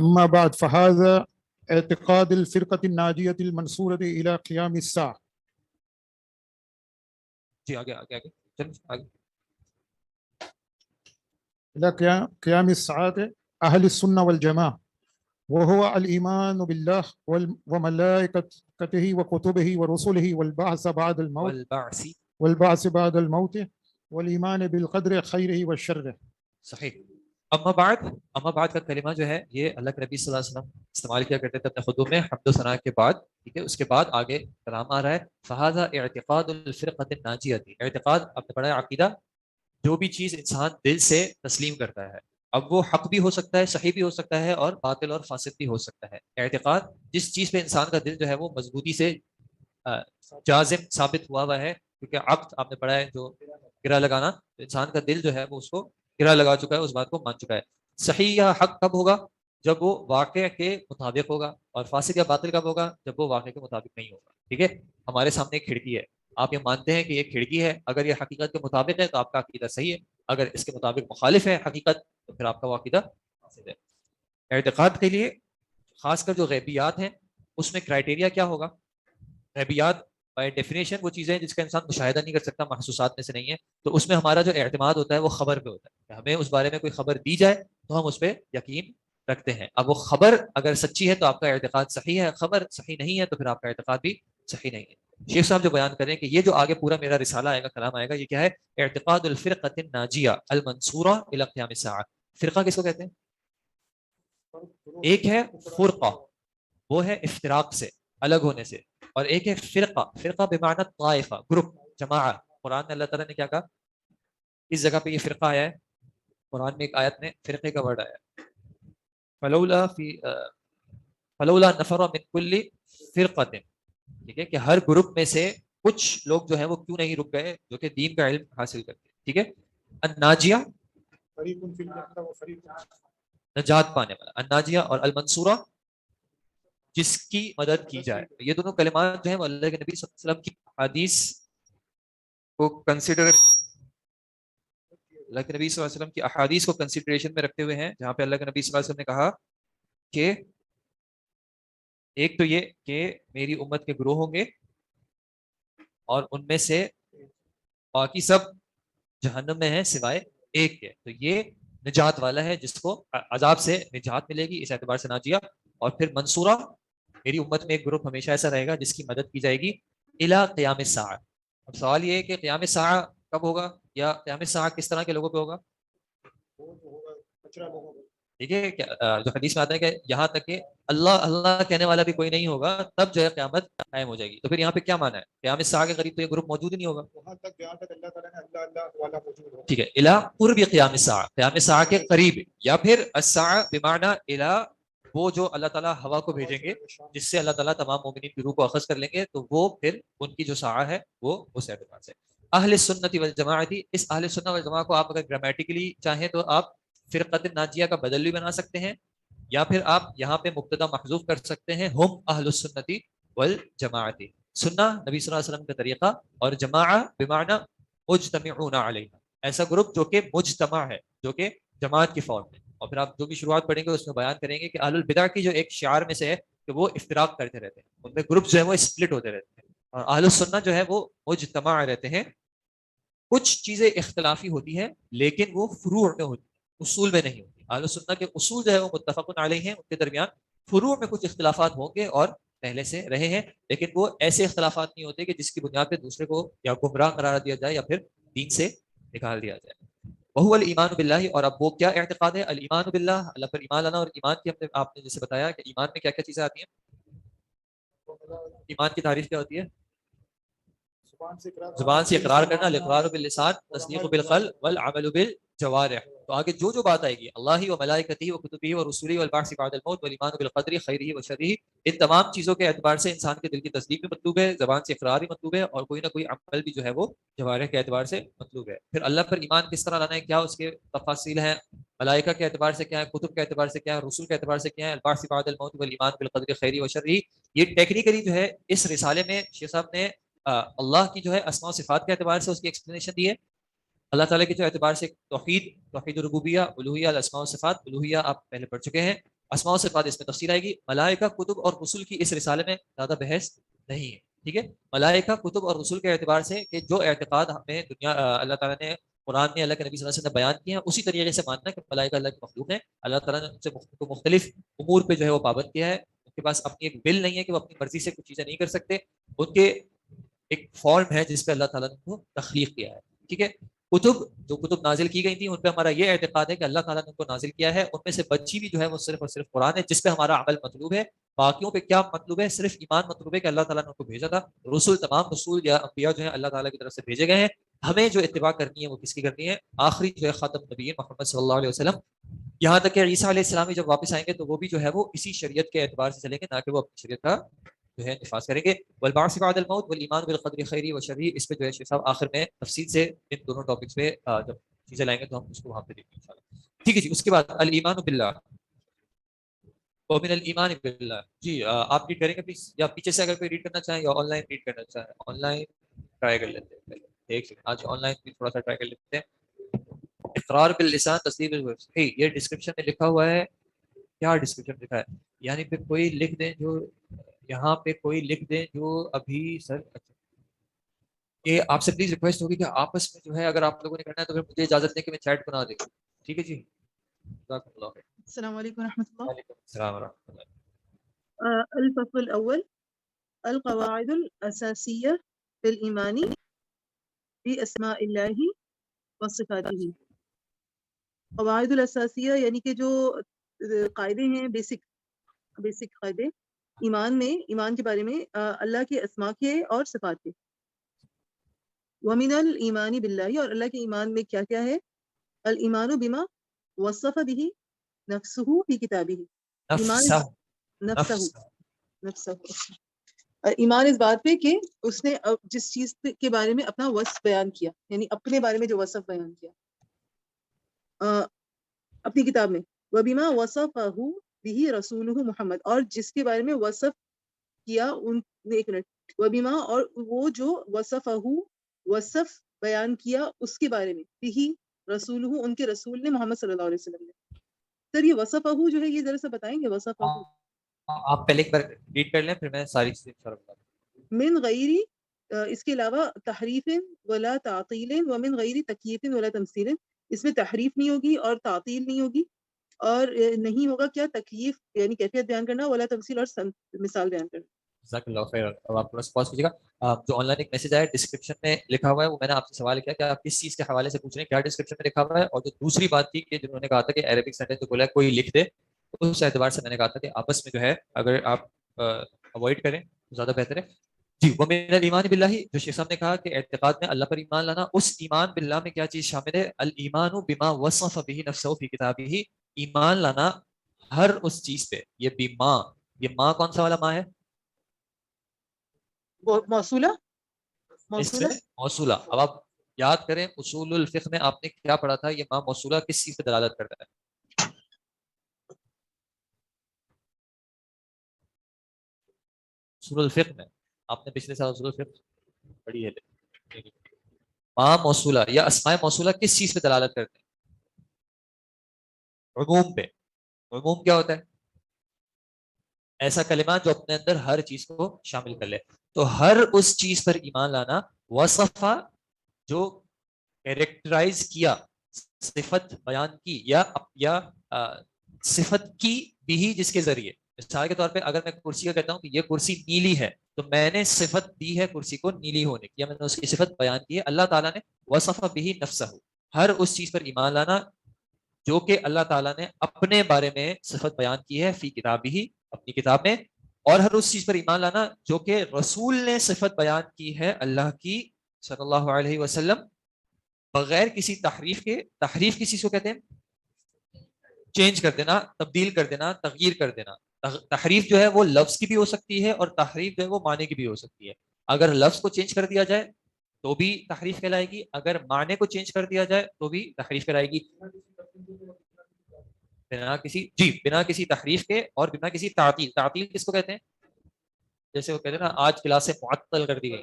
B: أما بعد فهذا اعتقاد الفرقة الناجية المنصورة إلى قيام الساعة.
H: جی آگے آگے آگے چلیں آگے.
B: إلى قيام الساعة أهل السنة والجماعة، وهو الإيمان بالله وملائكته وكتبه ورسله والبعث بعد الموت والبعث بعد الموت والإيمان بالقدر خيره وشره.
H: صحیح. اما بعد کا کلمہ جو ہے یہ اللہ کے نبی صلی اللہ علیہ وسلم استعمال کیا کرتے تھے اپنے خطبوں میں حمد و ثنا کے بعد. ٹھیک ہے, اس کے بعد آگے کلام آ رہا ہے فہذا اعتقاد الفرقۃ الناجیہ. اعتقاد آپ نے پڑھا ہے عقیدہ, جو بھی چیز انسان دل سے تسلیم کرتا ہے. اب وہ حق بھی ہو سکتا ہے, صحیح بھی ہو سکتا ہے, اور باطل اور فاسد بھی ہو سکتا ہے. اعتقاد جس چیز پہ انسان کا دل جو ہے وہ مضبوطی سے جازم ثابت ہوا ہے, کیونکہ عقد آپ نے پڑھا ہے جو گرہ لگانا, تو انسان کا دل جو ہے وہ اس کو گرہ لگا چکا ہے, اس بات کو مان چکا ہے. صحیح یا حق کب ہوگا؟ جب وہ واقع کے مطابق ہوگا, اور فاسد یا باطل کب ہوگا؟ جب وہ واقع کے مطابق نہیں ہوگا. ٹھیک ہے, ہمارے سامنے ایک کھڑکی ہے, آپ یہ مانتے ہیں کہ یہ کھڑکی ہے, اگر یہ حقیقت کے مطابق ہے تو آپ کا عقیدہ صحیح ہے, اگر اس کے مطابق مخالف ہے حقیقت تو پھر آپ کا عقیدہ فاسد ہے. اعتقاد کے لیے خاص کر جو غیبیات ہیں اس میں کرائٹیریا کیا ہوگا؟ غیبیات بائی ڈیفینیشن وہ چیزیں جس کا انسان مشاہدہ نہیں کر سکتا, محسوسات میں سے نہیں ہے, تو اس میں ہمارا جو اعتماد ہوتا ہے وہ خبر پہ ہوتا ہے. ہمیں اس بارے میں کوئی خبر دی جائے تو ہم اس پہ یقین رکھتے ہیں. اب وہ خبر اگر سچی ہے تو آپ کا اعتقاد صحیح ہے, خبر صحیح نہیں ہے تو پھر آپ کا اعتقاد بھی صحیح نہیں ہے. شیخ صاحب جو بیان کریں کہ یہ جو آگے پورا میرا رسالہ آئے گا, کلام آئے گا, یہ کیا ہے؟ اعتقاد الفرقۃ الناجیہ المنصورہ الی قیام الساعہ. فرقہ کس کو کہتے ہیں؟ ایک ہے فرقہ, وہ ہے افتراق سے, الگ ہونے سے, اور ایک ہے فرقہ بمعنی طائفہ, گروپ, جماعت. قرآن میں اللہ تعالیٰ نے کیا کہا؟ اس جگہ پہ یہ فرقہ آیا ہے, قرآن میں ایک آیت میں فرقے کا ورڈ آیا ہے, فلولا نفر من کل فرقۃ. ٹھیک ہے, کہ ہر گروپ میں سے کچھ لوگ جو ہیں وہ کیوں نہیں رک گئے جو کہ دین کا علم حاصل کرتے ہیں. ٹھیک ہے, الناجیہ نجات پانے والا, الناجیہ, اور المنصورہ جس کی مدد کی جائے. یہ دونوں کلمات جو ہیں وہ اللہ کے نبی صلی اللہ علیہ وسلم کی حدیث کو کنسیڈر, اللہ کے نبی صلی اللہ علیہ وسلم کی احادیث کو کنسیڈریشن میں رکھتے ہوئے ہیں, جہاں پہ اللہ کے نبی صلی اللہ علیہ وسلم نے کہا کہ ایک تو یہ کہ میری امت کے گروہ ہوں گے اور ان میں سے باقی سب جہنم میں ہیں سوائے ایک کے, تو یہ نجات والا ہے جس کو عذاب سے نجات ملے گی, اس اعتبار سے ناجیہ. اور پھر منصورہ, میری امت میں ایک گروپ ہمیشہ ایسا رہے گا جس کی مدد کی جائے گی الی قیام الساعہ. اب سوال یہ ہے کہ قیام الساعہ کب ہوگا, یا قیام الساعہ کس طرح کے لوگوں پہ ہوگا؟ ٹھیک ہے, جو حدیث میں آتا ہے کہ یہاں تک کہ اللہ اللہ کہنے والا بھی کوئی نہیں ہوگا تب جو ہے قیامت قائم ہو جائے گی. تو پھر یہاں پہ کیا مانا ہے؟ قیام الساعہ کے قریب تو یہ گروپ موجود ہی نہیں ہوگا. ٹھیک ہے, الی قرب قیام الساعہ, قیام الساعہ کے قریب, یا پھر الساعہ بمعنی الی, وہ جو اللہ تعالیٰ ہوا کو بھیجیں گے جس سے اللہ تعالیٰ تمام مومنین کی روح کو اخذ کر لیں گے, تو وہ پھر ان کی جو ساعہ ہے وہ اس اعتبار سے. اہل سنت والجماعت, اس اہل سنت والجماعت کو آپ اگر گرامیٹیکلی چاہیں تو آپ فرقۃ ناجیہ کا بدل بھی بنا سکتے ہیں, یا پھر آپ یہاں پہ مبتدا محذوف کر سکتے ہیں, ہم اہل السنت والجماعت. سنہ نبی صلی اللہ علیہ وسلم کا طریقہ, اور جماعہ بمعنی مجتمعون علیہ, ایسا گروپ جو کہ مجتمع ہے, جو کہ جماعت کی فارم ہے. اور پھر آپ جو بھی شروعات پڑھیں گے اس میں بیان کریں گے کہ اہل البدع کی جو ایک شعار میں سے ہے کہ وہ افتراق کرتے رہتے ہیں, ان میں گروپ جو ہے وہ اسپلٹ ہوتے رہتے ہیں, اور اہل السنہ جو ہے وہ مجتمع رہتے ہیں. کچھ چیزیں اختلافی ہوتی ہیں لیکن وہ فروع میں ہوتی ہیں, اصول میں نہیں ہوتی. اہل السنہ کے اصول جو ہے وہ متفق علیہ ہیں, ان کے درمیان فروع میں کچھ اختلافات ہوں گے اور پہلے سے رہے ہیں, لیکن وہ ایسے اختلافات نہیں ہوتے کہ جس کی بنیاد پہ دوسرے کو یا گمراہ قرار دیا جائے یا پھر دین سے نکال دیا جائے. وہو الایمان باللہ, اور اب وہ کیا اعتقاد ہے؟ الایمان باللہ, اللہ پر ایمان لانا. اور ایمان کی آپ نے جیسے بتایا کہ ایمان میں کیا کیا چیزیں آتی ہیں, ایمان کی تعریف کیا ہوتی ہے؟ زبان سے اقرار کرنا, الاقرار باللسان, تصدیق بالقلب, والعمل بالجوارح. تو آگے جو جو بات آئے گی اللہ و ملائکتہ و کتبہ و رسولہ والبعث بعد الموت والایمان بالقدر خیرہ و شرہ, ان تمام چیزوں کے اعتبار سے انسان کے دل کی تصدیق بھی مطلوب ہے, زبان سے اقرار بھی مطلوب ہے, اور کوئی نہ کوئی عمل بھی جو ہے وہ جوارح کے اعتبار سے مطلوب ہے. پھر اللہ پر ایمان کس طرح لانا ہے, کیا اس کے تفاصیل ہیں, ملائکہ کے اعتبار سے کیا ہے, کتب کے اعتبار سے کیا ہے, رسول کے اعتبار سے کیا ہے, البعث بعد الموت والایمان بالقدر خیرہ و شرہ. یہ ٹیکنیکلی جو ہے اس رسالے میں شیخ صاحب نے اللہ کی جو ہے اسماء و صفات کے اعتبار سے اس کی ایکسپلینیشن دی ہے. اللہ تعالیٰ کے جو اعتبار سے توحید, توحید ربوبیہ, الوہیہ, الاسماء و صفات. الوہیہ آپ پہلے پڑھ چکے ہیں, اسماء و صفات اس میں تفصیل آئے گی. ملائکہ کتب اور رسول کی اس رسالے میں زیادہ بحث نہیں ہے. ٹھیک ہے. ملائکہ کتب اور رسول کے اعتبار سے کہ جو اعتقاد ہمیں دنیا اللہ تعالیٰ نے قرآن میں اللہ کے نبی صلی اللہ علیہ وسلم نے بیان کیے ہیں اسی طریقے سے ماننا ہے کہ ملائکہ اللہ کی مخلوق ہیں. اللہ تعالیٰ نے ان سے مختلف امور پہ جو ہے وہ پابند کیا ہے. ان کے پاس اپنی ایک بل نہیں ہے کہ وہ اپنی مرضی سے کچھ چیزیں نہیں کر سکتے. ان کے ایک فارم ہے جس پہ اللہ تعالیٰ نے ان کو تخلیق کیا ہے. ٹھیک ہے. کتب جو کتب نازل کی گئی تھیں ان پہ ہمارا یہ اعتقاد ہے کہ اللہ تعالیٰ نے ان کو نازل کیا ہے. ان میں سے بچی بھی جو ہے وہ صرف اور صرف قرآن ہے جس پہ ہمارا عمل مطلوب ہے. باقیوں پہ کیا مطلوب ہے؟ صرف ایمان مطلوب ہے کہ اللہ تعالیٰ نے ان کو بھیجا تھا. رسول تمام رسول یا انبیاء جو ہیں اللہ تعالیٰ کی طرف سے بھیجے گئے ہیں. ہمیں جو اتباع کرنی ہے وہ کس کی کرنی ہے؟ آخری جو ہے خاتم نبی محمد صلی اللہ علیہ وسلم. یہاں تک کہ عیسیٰ علیہ السلام جب واپس آئیں گے تو وہ بھی جو ہے وہ اسی شریعت کے اعتبار سے چلیں گے نہ کہ وہ اپنی شریعت کا جو ہے نفاذ کریں گے. والبعث بعد الموت والایمان بالقدر خیری و شرری اس پہ جو ہے شیخ صاحب آخر میں تفصیل سے ان دونوں ٹاپکس پہ جب چیزیں لائیں گے تو ہم اس کو وہاں پہ دیکھیں انشاءاللہ. ٹھیک ہے جی. اس کے بعد الایمان باللہ ومن الایمان باللہ. جی آپ ریڈ کریں گے پلیز, یا پیچھے سے اگر کوئی ریڈ کرنا چاہیں یا آن لائن ریڈ کرنا چاہیں. آن لائن ٹرائی کر لیتے ہیں پہلے. ایک سیکنڈ, آج آن لائن بھی تھوڑا سا ٹرائی کر لیتے ہیں. اقرار باللسان تصدیق بالفعل. یہ ڈسکرپشن میں لکھا ہوا ہے. کیا ڈسکرپشن لکھا ہے؟ یعنی پہ کوئی لکھ دیں جو یہاں پہ کوئی لکھ دیں جو ابھی سر. یہ آپ سے پلیز ریکویسٹ ہوگی کہ آپس میں جو ہے اگر آپ لوگوں نے کرنا ہے تو پھر مجھے اجازت دیں کہ میں چیٹ بنا دوں. ٹھیک ہے جی.
E: السلام علیکم ورحمۃ اللہ.
H: وعلیکم السلام ورحمۃ اللہ.
E: الفصل الأول القواعد الأساسية في الإيمان بأسماء الله وصفاته. قواعد الاساسیہ یعنی کہ جو قاعدے ہیں, بیسک قاعدے ایمان میں, ایمان کے بارے میں اللہ کے اسماء کے اور صفات کے. ومن الایمان باللہ, اور اللہ کے ایمان میں کیا کیا ہے؟ الایمان بما وصف به نفسه فی کتابہ. نفسہ ایمان اس بات پہ کہ اس نے جس چیز کے بارے میں اپنا وصف بیان کیا, یعنی اپنے بارے میں جو وصف بیان کیا اپنی کتاب میں. وبما وصفہ به رسولہ محمد, اور جس کے بارے میں وصف کیا ان, ایک منٹ, وبما اور وہ جو وصف بیان کیا اس کے بارے میں, به رسولہ ان کے رسول نے, محمد صلی اللہ علیہ وسلم نے. سر یہ وصفہ جو ہے یہ ذرا سا بتائیں گے وصفہ.
H: آپ پہلے ایک بار ریڈ کر لیں پھر میں ساری چیزیں بتا دوں.
E: من غیری, اس کے علاوہ تحریف ولا تعطیل ومن غیری تکییف ولا تمثیل. اس میں تحریف نہیں ہوگی اور تعطیل نہیں ہوگی اور نہیں ہوگا کیا تکییف یعنی کیفیت بیان کرنا, ولا تمثیل اور مثال بیان کرنا.
H: جزاک اللہ خیر. اب آپ تھوڑا سا پاز کیجیے گا. جو آن لائن ایک میسج آیا ڈسکرپشن میں لکھا ہوا ہے وہ میں نے آپ سے سوال کیا کہ آپ کس چیز کے حوالے سے پوچھ رہے ہیں, کیا ڈسکرپشن میں لکھا ہوا ہے. اور جو دوسری بات تھی کہ جنہوں نے کہا تھا کہ عربک سینٹینس جو بولا ہے کوئی لکھ دے, اس اعتبار سے میں نے کہا تھا کہ آپس میں جو ہے اگر آپ اوائڈ کریں تو زیادہ بہتر ہے. جی. ومن الایمان باللہ, جو شیخ صاحب نے کہا کہ اعتقاد میں اللہ پر ایمان لانا, اس ایمان باللہ میں کیا چیز شامل ہے؟ الایمان بما وصف به نفسه فی کتابہ. ایمان لانا ہر اس چیز پہ. یہ بیما, یہ ماں کون سا والا ماں ہے؟
E: موصولہ.
H: موصولہ. اب آپ یاد کریں اصول الفقہ میں آپ نے کیا پڑھا تھا, یہ ماں موصولہ کس چیز پہ دلالت کرتا ہے؟ اصول الفقہ میں آپ نے پچھلے سال اصول الفقہ پڑھی ہے. ماں موصولہ یا اسماء موصولہ کس چیز پہ دلالت کرتے ہیں؟ عموم پہ. عموم کیا ہوتا ہے؟ ایسا کلمہ جو اپنے اندر ہر چیز کو شامل کر لے. تو ہر اس چیز پر ایمان لانا, وصفہ جو کیریکٹرائز کیا, صفت بیان کی یا صفت کی بھی جس کے ذریعے. مثال کے طور پہ اگر میں کرسی کا کہتا ہوں کہ یہ کرسی نیلی ہے تو میں نے صفت دی ہے کرسی کو نیلی ہونے کی, یا میں نے اس کی صفت بیان کی ہے. اللہ تعالیٰ نے وصف به نفسہ, ہر اس چیز پر ایمان لانا جو کہ اللہ تعالیٰ نے اپنے بارے میں صفت بیان کی ہے فی کتابہ, اپنی کتاب میں. اور ہر اس چیز پر ایمان لانا جو کہ رسول نے صفت بیان کی ہے اللہ کی صلی اللہ علیہ وسلم بغیر کسی تحریف کے. تحریف کسی کو کہتے ہیں چینج کر دینا, تبدیل کر دینا, تغییر کر دینا. تحریف جو ہے وہ لفظ کی بھی ہو سکتی ہے اور تحریف جو ہے وہ معنی کی بھی ہو سکتی ہے. اگر لفظ کو چینج کر دیا جائے تو بھی تحریف کہلائے گی, اگر معنی کو چینج کر دیا جائے تو بھی تحریف کہلائے گی. بنا کسی تحریف کے اور بنا کسی تعطیل. تعطیل کس کو کہتے ہیں؟ جیسے وہ کہتے ہیں نا آج کلاسیں معطل کر دی گئی.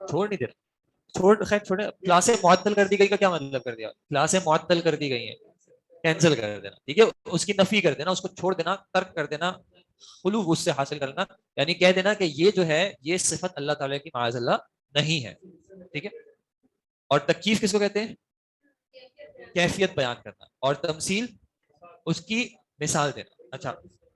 H: چھوڑ نہیں دے رہا, خیر چھوڑے. کلاسیں معطل کر دی گئی کا کیا مطلب کر دیا؟ کلاسیں معطل کر دی گئی ہیں, کینسل کر دینا، ٹھیک ہے، اس کی نفی کر دینا، اس کو چھوڑ دینا، ترک کر دینا، خلو اس سے حاصل کرنا، یعنی کہہ دینا کہ یہ جو ہے یہ صفت اللہ تعالیٰ کی معاذ اللہ نہیں ہے، ٹھیک ہے. اور تکیف کس کو کہتے ہیں؟ کیفیت بیان کرنا. اور تمثیل اس کی مثال دینا. اچھا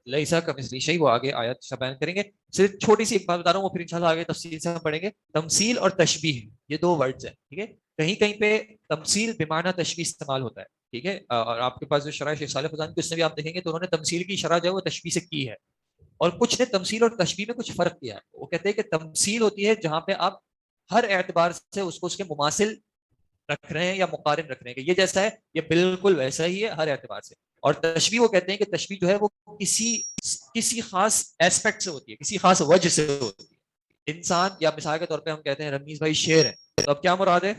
H: لیسا کمثلی شیء، وہ آگے آیت سے بیان کریں گے. صرف چھوٹی سی ایک بات بتا رہا ہوں، وہ پھر انشاءاللہ آگے تفصیل سے ہم پڑھیں گے. تمثیل اور تشبیہ یہ دو ورڈز ہیں، ٹھیک ہے. کہیں کہیں پہ تمثیل بمعنی تشبیہ استعمال ہوتا ہے، ٹھیک ہے. اور آپ کے پاس جو شرح شیخ صالح فوزان کی اس میں بھی آپ دیکھیں گے تو انہوں نے تمثیل کی شرح جو ہے وہ تشبیہ سے کی ہے، اور کچھ نے تمثیل اور تشبیہ میں کچھ فرق کیا ہے. وہ کہتے ہیں کہ تمثیل ہوتی ہے جہاں پہ آپ ہر اعتبار سے اس کو اس کے مماثل رکھ رہے ہیں یا مقارن رکھ رہے ہیں کہ یہ جیسا ہے یہ بالکل ویسا ہی ہے ہر اعتبار سے. اور تشبیہ وہ کہتے ہیں کہ تشبیہ جو ہے وہ کسی خاص ایسپیکٹ سے ہوتی ہے، کسی خاص وجہ سے ہوتی ہے. انسان یا مثال کے طور پہ ہم کہتے ہیں رمیز بھائی شیر ہے، تو اب کیا مراد ہے؟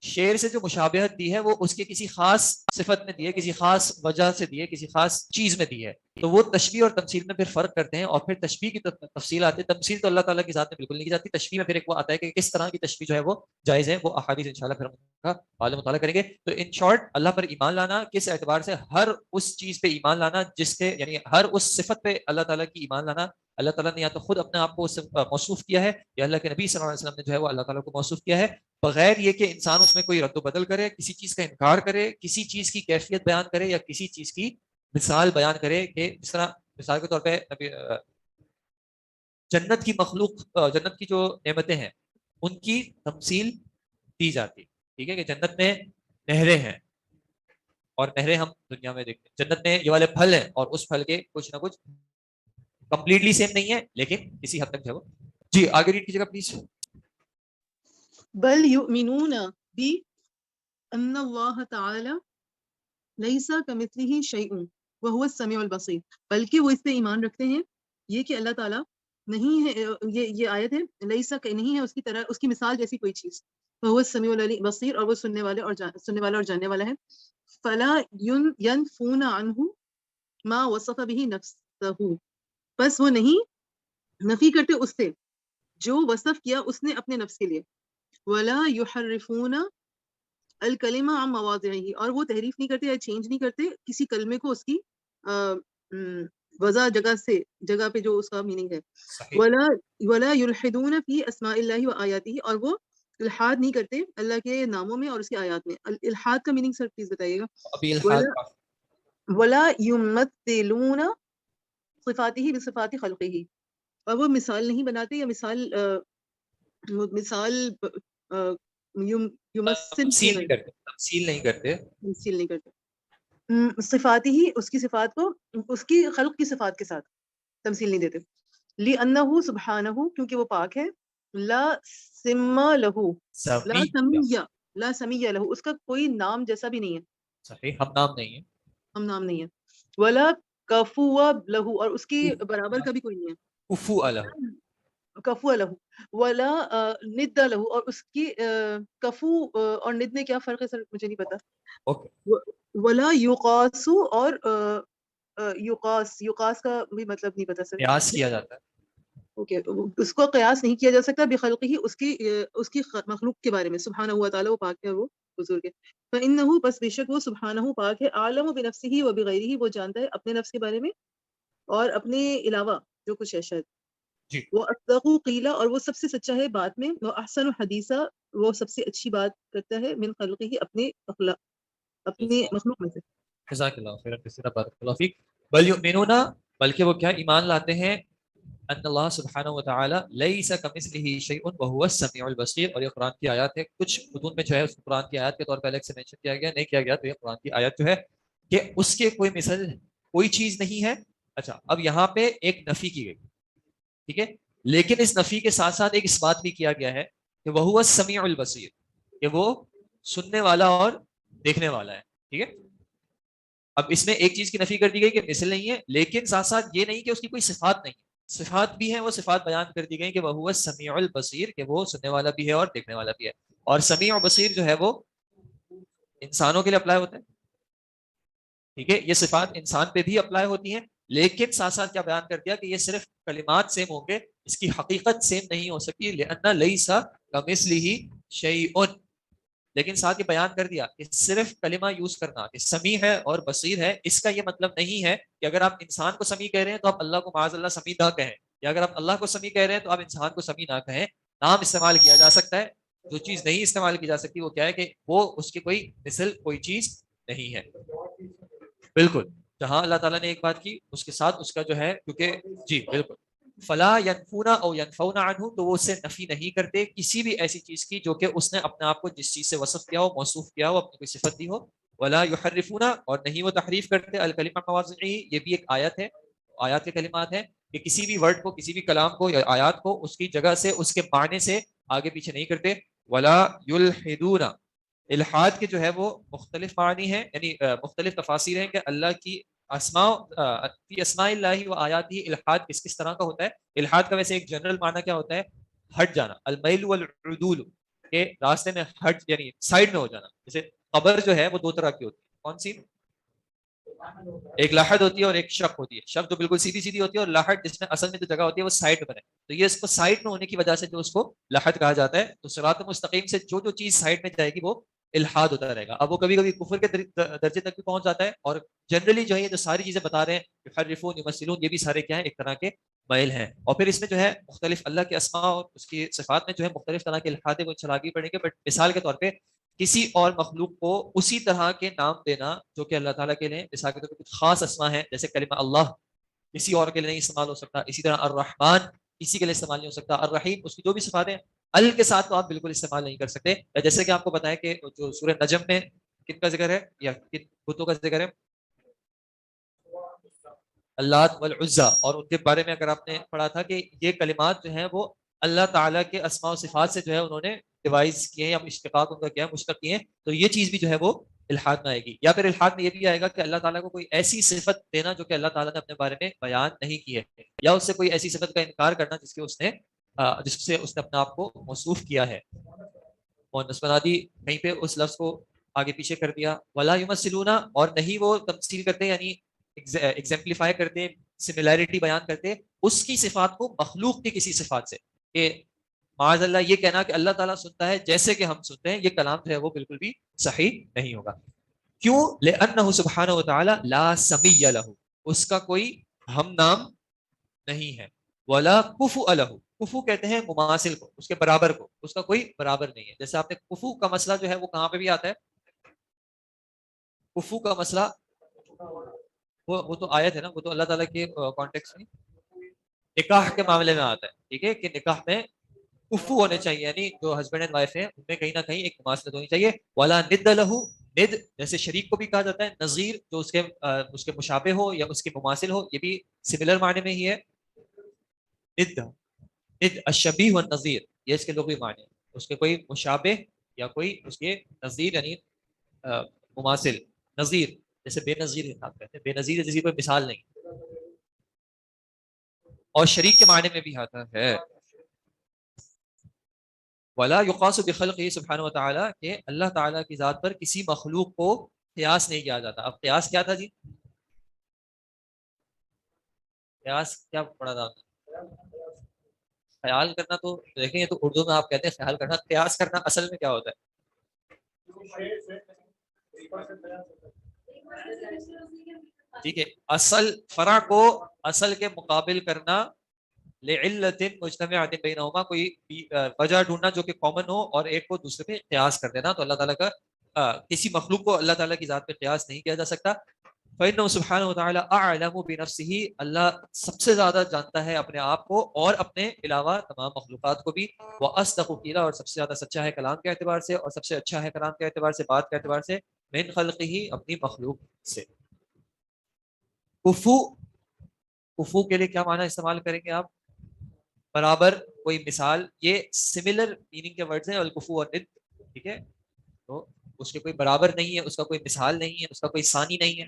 H: شیر سے جو مشابہت دی ہے وہ اس کے کسی خاص صفت میں دی ہے، کسی خاص وجہ سے دی ہے، کسی خاص چیز میں دی ہے. تو وہ تشبیہ اور تمثیل میں پھر فرق کرتے ہیں. اور پھر تشبیہ کی تفصیل آتی ہے. تمثیل تو اللہ تعالیٰ کی ذات میں بالکل نہیں کی جاتی. تشبیہ میں پھر ایک وہ آتا ہے کہ کس طرح کی تشبیہ جو ہے وہ جائز ہے. وہ احادیث انشاءاللہ پھر ہم بعد مطالعہ کریں گے. تو ان شارٹ اللہ پر ایمان لانا کس اعتبار سے؟ ہر اس چیز پہ ایمان لانا جس کے، یعنی ہر اس صفت پہ اللہ تعالیٰ کی ایمان لانا. اللہ تعالیٰ نے یا تو خود اپنے آپ کو اس سے موصوف کیا ہے یا اللہ کے نبی صلی اللہ علیہ وسلم نے جو ہے وہ اللہ تعالیٰ کو موصوف کیا ہے، بغیر یہ کہ انسان اس میں کوئی رد و بدل کرے، کسی چیز کا انکار کرے، کسی چیز کی کیفیت بیان کرے یا کسی چیز کی مثال بیان کرے. کہ جس طرح مثال کے طور پہ جنت کی مخلوق، جنت کی جو نعمتیں ہیں ان کی تمثیل دی جاتی، ٹھیک ہے، کہ جنت میں نہریں ہیں، اور نہریں ہم دنیا میں دیکھتے ہیں. جنت میں یہ والے پھل ہیں اور اس پھل کے کچھ نہ کچھ کمپلیٹلی سیم نہیں ہے لیکن کسی حد تک ہے وہ. جی آگے ریڈ کیجیے گا پلیز.
E: بل یؤمنون بأن اللہ تعالی لیس کمثلہ شیء وہو السمیع البصیر، بلکہ وہ اس پہ ایمان رکھتے ہیں یہ کہ اللہ تعالیٰ نہیں ہے، یہ آیت ہے لیسا کہ نہیں ہے اس کی طرح، اس کی مثال جیسی کوئی چیز. وہو السمیع البصیر، اور وہ سننے والا اور جاننے والا ہے. فلا ينفون عنہ ما وصف به نفسہ، بس وہ نہیں نفی کرتے اس سے جو وصف کیا اس نے اپنے نفس کے لیے. ولا يحرفون الکلمہ عن مواضعہ، اور وہ تحریف نہیں کرتے یا چینج نہیں کرتے کسی کلمے کو اس کی وضع جگہ پہ جو اس کا میننگ ہے. ولا یلحدون فی اسماء اللہ و آیاتہ، اور وہ الحاد نہیں کرتے اللہ کے ناموں میں اور اس کی آیات میں. الحاد کا میننگ سر پلیز بتائیے گا.
H: ابھی الحاد
E: ولا یمثلون صفاتہ بصفات خلقہ، اور وہ مثال نہیں بناتے یا مثال
H: تمثیل نہیں کرتے
E: صفات ہی اس کی صفات کو اس کی خلق کی صفات کے ساتھ تمثیل نہیں دیتے. لأنہ سبحانہ، کیونکہ وہ پاک ہے. لا سم لہو، لا سمیہ لہو، اس کا کوئی نام جیسا بھی نہیں ہے.
H: صحیح، ہم نام نہیں ہے.
E: ولا کفوا لہو، اور اس کی برابر کا بھی کوئی نہیں ہے. کفو لہو. ولا ند لہو، اور اس کی کفو اور ند میں کیا فرق ہے سر مجھے نہیں پتا. ولا یقاس، اور یقاس کا بھی مطلب نہیں پتا سر.
H: قیاس کیا جاتا ہے.
E: اوکے، اس کو قیاس نہیں کیا جا سکتا بخلقہ، اس کی مخلوق کے بارے میں. سبحانہ ہوا تعالیٰ وہ پاک ہے، وہ بزرگ ہے. فإنہ، بس بے شک وہ سبحانہ پاک ہے. عالم بنفسہ و بغیرہ، وہ جانتا ہے اپنے نفس کے بارے میں اور اپنے علاوہ جو کچھ ہے شاید. وہ اصدق قیلا، اور وہ سب سے سچا ہے بات میں. وہ احسن حدیثا، وہ سب سے اچھی بات کرتا ہے. من خلقہ، اپنے مخلوق میں سے.
H: جزاک اللہ خیر، بارک اللہ فیک. بل یؤمنون، بلکہ وہ کیا ایمان لاتے ہیں، ان اللہ سبحانہ وتعالی لیس کمثلہ شیء وہو السمیع البصیر. اور یہ قرآن کی آیات ہے. کچھ متون میں جو ہے اس کو قرآن کی آیات کے طور پر الگ سے مینشن کیا گیا، نہیں کیا گیا. تو یہ قرآن کی آیات جو ہے کہ اس کے کوئی مثل کوئی چیز نہیں ہے. اچھا، اب یہاں پہ ایک نفی کی گئی، ٹھیک ہے، لیکن اس نفی کے ساتھ ساتھ ایک اس بات بھی کیا گیا ہے کہ وہو السمیع البصیر، کہ وہ سننے والا اور دیکھنے والا ہے. ٹھیک ہے، اب اس میں ایک چیز کی نفی کر دی گئی کہ مثل نہیں ہے، لیکن ساتھ ساتھ یہ نہیں کہ اس کی کوئی صفات نہیں ہے. صفات بھی ہیں، وہ صفات بیان کر دی گئی کہ وہو السمیع البصیر، کہ وہ سننے والا بھی ہے اور دیکھنے والا بھی ہے. اور سمیع و بصیر جو ہے وہ انسانوں کے لیے اپلائی ہوتا ہے. ٹھیک ہے، یہ صفات انسان پہ بھی اپلائی ہوتی ہیں، لیکن ساتھ ساتھ کیا بیان کر دیا کہ یہ صرف کلمات سیم ہوں گے، اس کی حقیقت سیم نہیں ہو سکتی. لأن لیس کمثلہ شیء، لیکن ساتھ یہ بیان کر دیا کہ صرف کلمہ یوز کرنا کہ سمیع ہے اور بصیر ہے، اس کا یہ مطلب نہیں ہے کہ اگر آپ انسان کو سمیع کہہ رہے ہیں تو آپ اللہ کو معاذ اللہ سمیع نہ کہیں، یا اگر آپ اللہ کو سمیع کہہ رہے ہیں تو آپ انسان کو سمیع نہ کہیں. نام استعمال کیا جا سکتا ہے، جو چیز نہیں استعمال کی جا سکتی وہ کیا ہے کہ وہ اس کی کوئی مثل کوئی چیز نہیں ہے. بالکل، جہاں اللہ تعالیٰ نے ایک بات کی اس کے ساتھ اس کا جو ہے، کیونکہ جی بالکل فلا ینفونا او ینفونا عنہ، تو وہ اس سے نفی نہیں کرتے کسی بھی ایسی چیز کی جو کہ اس نے اپنے آپ کو جس چیز سے وصف کیا ہو، موصوف کیا ہو، اپنی کوئی صفت دی ہو. ولا یحرفونا، اور نہیں وہ تحریف کرتے الکلمہ مواضعہ، یہ بھی ایک آیت ہے، آیات کے کلمات ہیں کہ کسی بھی ورڈ کو، کسی بھی کلام کو یا آیات کو اس کی جگہ سے، اس کے معنی سے آگے پیچھے نہیں کرتے. ولا یلحدون، الحاد کے جو ہے وہ مختلف معنی ہیں، یعنی مختلف تفاسیر ہیں کہ اللہ کی اسماء فی اسماء اللہ و آیاتہ، الحاد کس کس طرح کا ہوتا ہے. الحاد کا ویسے ایک جنرل معنی کیا ہوتا ہے؟ ہٹ جانا، المیل والعدول، کہ راستے میں ہٹ یعنی سائڈ میں ہو جانا. جیسے قبر جو ہے وہ دو طرح کی ہوتی ہے، کون سی؟ ایک لاحد ہوتی ہے اور ایک شق ہوتی ہے. شق جو بالکل سیدھی سیدھی ہوتی ہے، اور لاحد جس میں اصل میں جو جگہ ہوتی ہے وہ سائڈ میں بنے. تو یہ اس کو سائڈ میں ہونے کی وجہ سے جو اس کو لاحد کہا جاتا ہے. تو صراط مستقیم سے جو جو چیز سائڈ میں جائے گی وہ الحاد ہوتا رہے گا. اب وہ کبھی کبھی کفر کے درجے تک بھی پہنچ جاتا ہے، اور جنرلی جو ہے یہ جو ساری چیزیں بتا رہے ہیں یحرفون یمثلون، یہ بھی سارے کیا ہیں؟ ایک طرح کے میل ہیں. اور پھر اس میں جو ہے مختلف اللہ کے اسماء اور اس کی صفات میں جو ہے مختلف طرح کے الحاد ہے، وہ چلاگی پڑیں گے. بٹ مثال کے طور پہ کسی اور مخلوق کو اسی طرح کے نام دینا جو کہ اللہ تعالیٰ کے لیے، مثال کے طور پہ کچھ خاص اسماء ہیں، جیسے کلمہ اللہ کسی اور کے لیے نہیں استعمال ہو سکتا. اسی طرح الرحمن کسی کے لیے استعمال نہیں ہو سکتا. الرحیم اس کی جو بھی صفاتیں ال کے ساتھ تو آپ بالکل استعمال نہیں کر سکتے. جیسے کہ آپ کو بتایا کہ جو سورہ نجم میں کن کا ذکر ہے یا کن بتوں کا ذکر ہے؟ اللات والعزیٰ. اور ان کے بارے میں اگر آپ نے پڑھا تھا کہ یہ کلمات جو ہیں وہ اللہ تعالیٰ کے اسماء و صفات سے جو ہے انہوں نے ڈیوائز کیے ہیں یا اشتقاق ان کا کیا ہے، مشتق کیے ہیں. تو یہ چیز بھی جو ہے وہ الحاد میں آئے گی. یا پھر الحاد میں یہ بھی آئے گا کہ اللہ تعالیٰ کو کوئی ایسی صفت دینا جو کہ اللہ تعالیٰ نے اپنے بارے میں بیان نہیں کی ہے، یا اس سے کوئی ایسی صفت کا انکار کرنا جس سے اس نے اپنے آپ کو موصوف کیا ہے. مؤنث بنا دی، کہیں پہ اس لفظ کو آگے پیچھے کر دیا. ولا یمثلون، اور نہیں وہ تمثیل کرتے یعنی ایگزمپلیفائی کرتے، سملیرٹی بیان کرتے اس کی صفات کو مخلوق کی کسی صفات سے. کہ معاذ اللہ یہ کہنا کہ اللہ تعالیٰ سنتا ہے جیسے کہ ہم سنتے ہیں، یہ کلام جو ہے وہ بالکل بھی صحیح نہیں ہوگا. کیوں؟ لأنہ سبحانہ وتعالی لا سمیع لہ، اس کا کوئی ہم نام نہیں ہے. ولا کفؤ لہ، کفو کہتے ہیں مماثل کو، اس کے برابر کو، اس کا کوئی برابر نہیں ہے. جیسے آپ نے کفو کا مسئلہ جو ہے وہ کہاں پہ بھی آتا ہے؟ کفو کا مسئلہ وہ تو آیت ہے نا، وہ تو اللہ تعالیٰ کے کانٹیکس میں نکاح کے معاملے میں آتا ہے. ٹھیک ہے، کہ نکاح میں کفو ہونے چاہیے، یعنی جو ہسبینڈ اینڈ وائف ہیں ان میں کہیں نہ کہیں ایک مماثلت ہونی چاہیے. ولا ند لہ، ند جیسے شریک کو بھی کہا جاتا ہے، نظیر جو اس کے مشابہ ہو یا اس کے مماثل ہو، یہ بھی سملر معنی میں ہی ہے. ند، ند الشبیہ والنظیر، یہ اس کے لغوی معنی ہے، اس کے کوئی مشابہ یا کوئی اس کے نظیر یعنی مماثل. نظیر جیسے بے نظیر آپ کہتے ہیں، بے نظیر جیسی کوئی مثال نہیں. اور شریک کے معنی میں بھی آتا ہے. ولا یقاس بخلقہ سبحانہ وتعالی، کہ اللہ تعالیٰ کی ذات پر کسی مخلوق کو قیاس نہیں کیا جاتا. اب قیاس کیا تھا جی؟ قیاس کیا پڑھا تھا؟ خیال کرنا. تو دیکھیں یہ تو اردو میں آپ کہتے ہیں خیال کرنا، قیاس کرنا اصل میں کیا ہوتا ہے؟ ٹھیک ہے، اصل فرع کو اصل کے مقابل کرنا، لعلت مجتمعۃ بینہما، کوئی وجہ ڈھونڈنا جو کہ کامن ہو اور ایک کو دوسرے پہ قیاس کر دینا. تو اللہ تعالیٰ کا کسی مخلوق کو اللہ تعالیٰ کی ذات پہ قیاس نہیں کیا جا سکتا. فإنہ سبحانہ وتعالی اعلم بنفسہ، اللہ سب سے زیادہ جانتا ہے اپنے آپ کو اور اپنے علاوہ تمام مخلوقات کو بھی. واصدق قیلا، اور سب سے زیادہ سچا ہے کلام کے اعتبار سے، اور سب سے اچھا ہے کلام کے اعتبار سے، بات کے اعتبار سے، من خلقہ، اپنی مخلوق سے. کفو، کفو کے لیے کیا معنی استعمال کریں گے آپ؟ برابر، کوئی مثال. یہ سملر میننگ کے ورڈز ہیں، الکفو اور ند. ٹھیک ہے، تو اس کے کوئی برابر نہیں ہے، اس کا کوئی مثال نہیں ہے، اس کا کوئی ثانی نہیں ہے.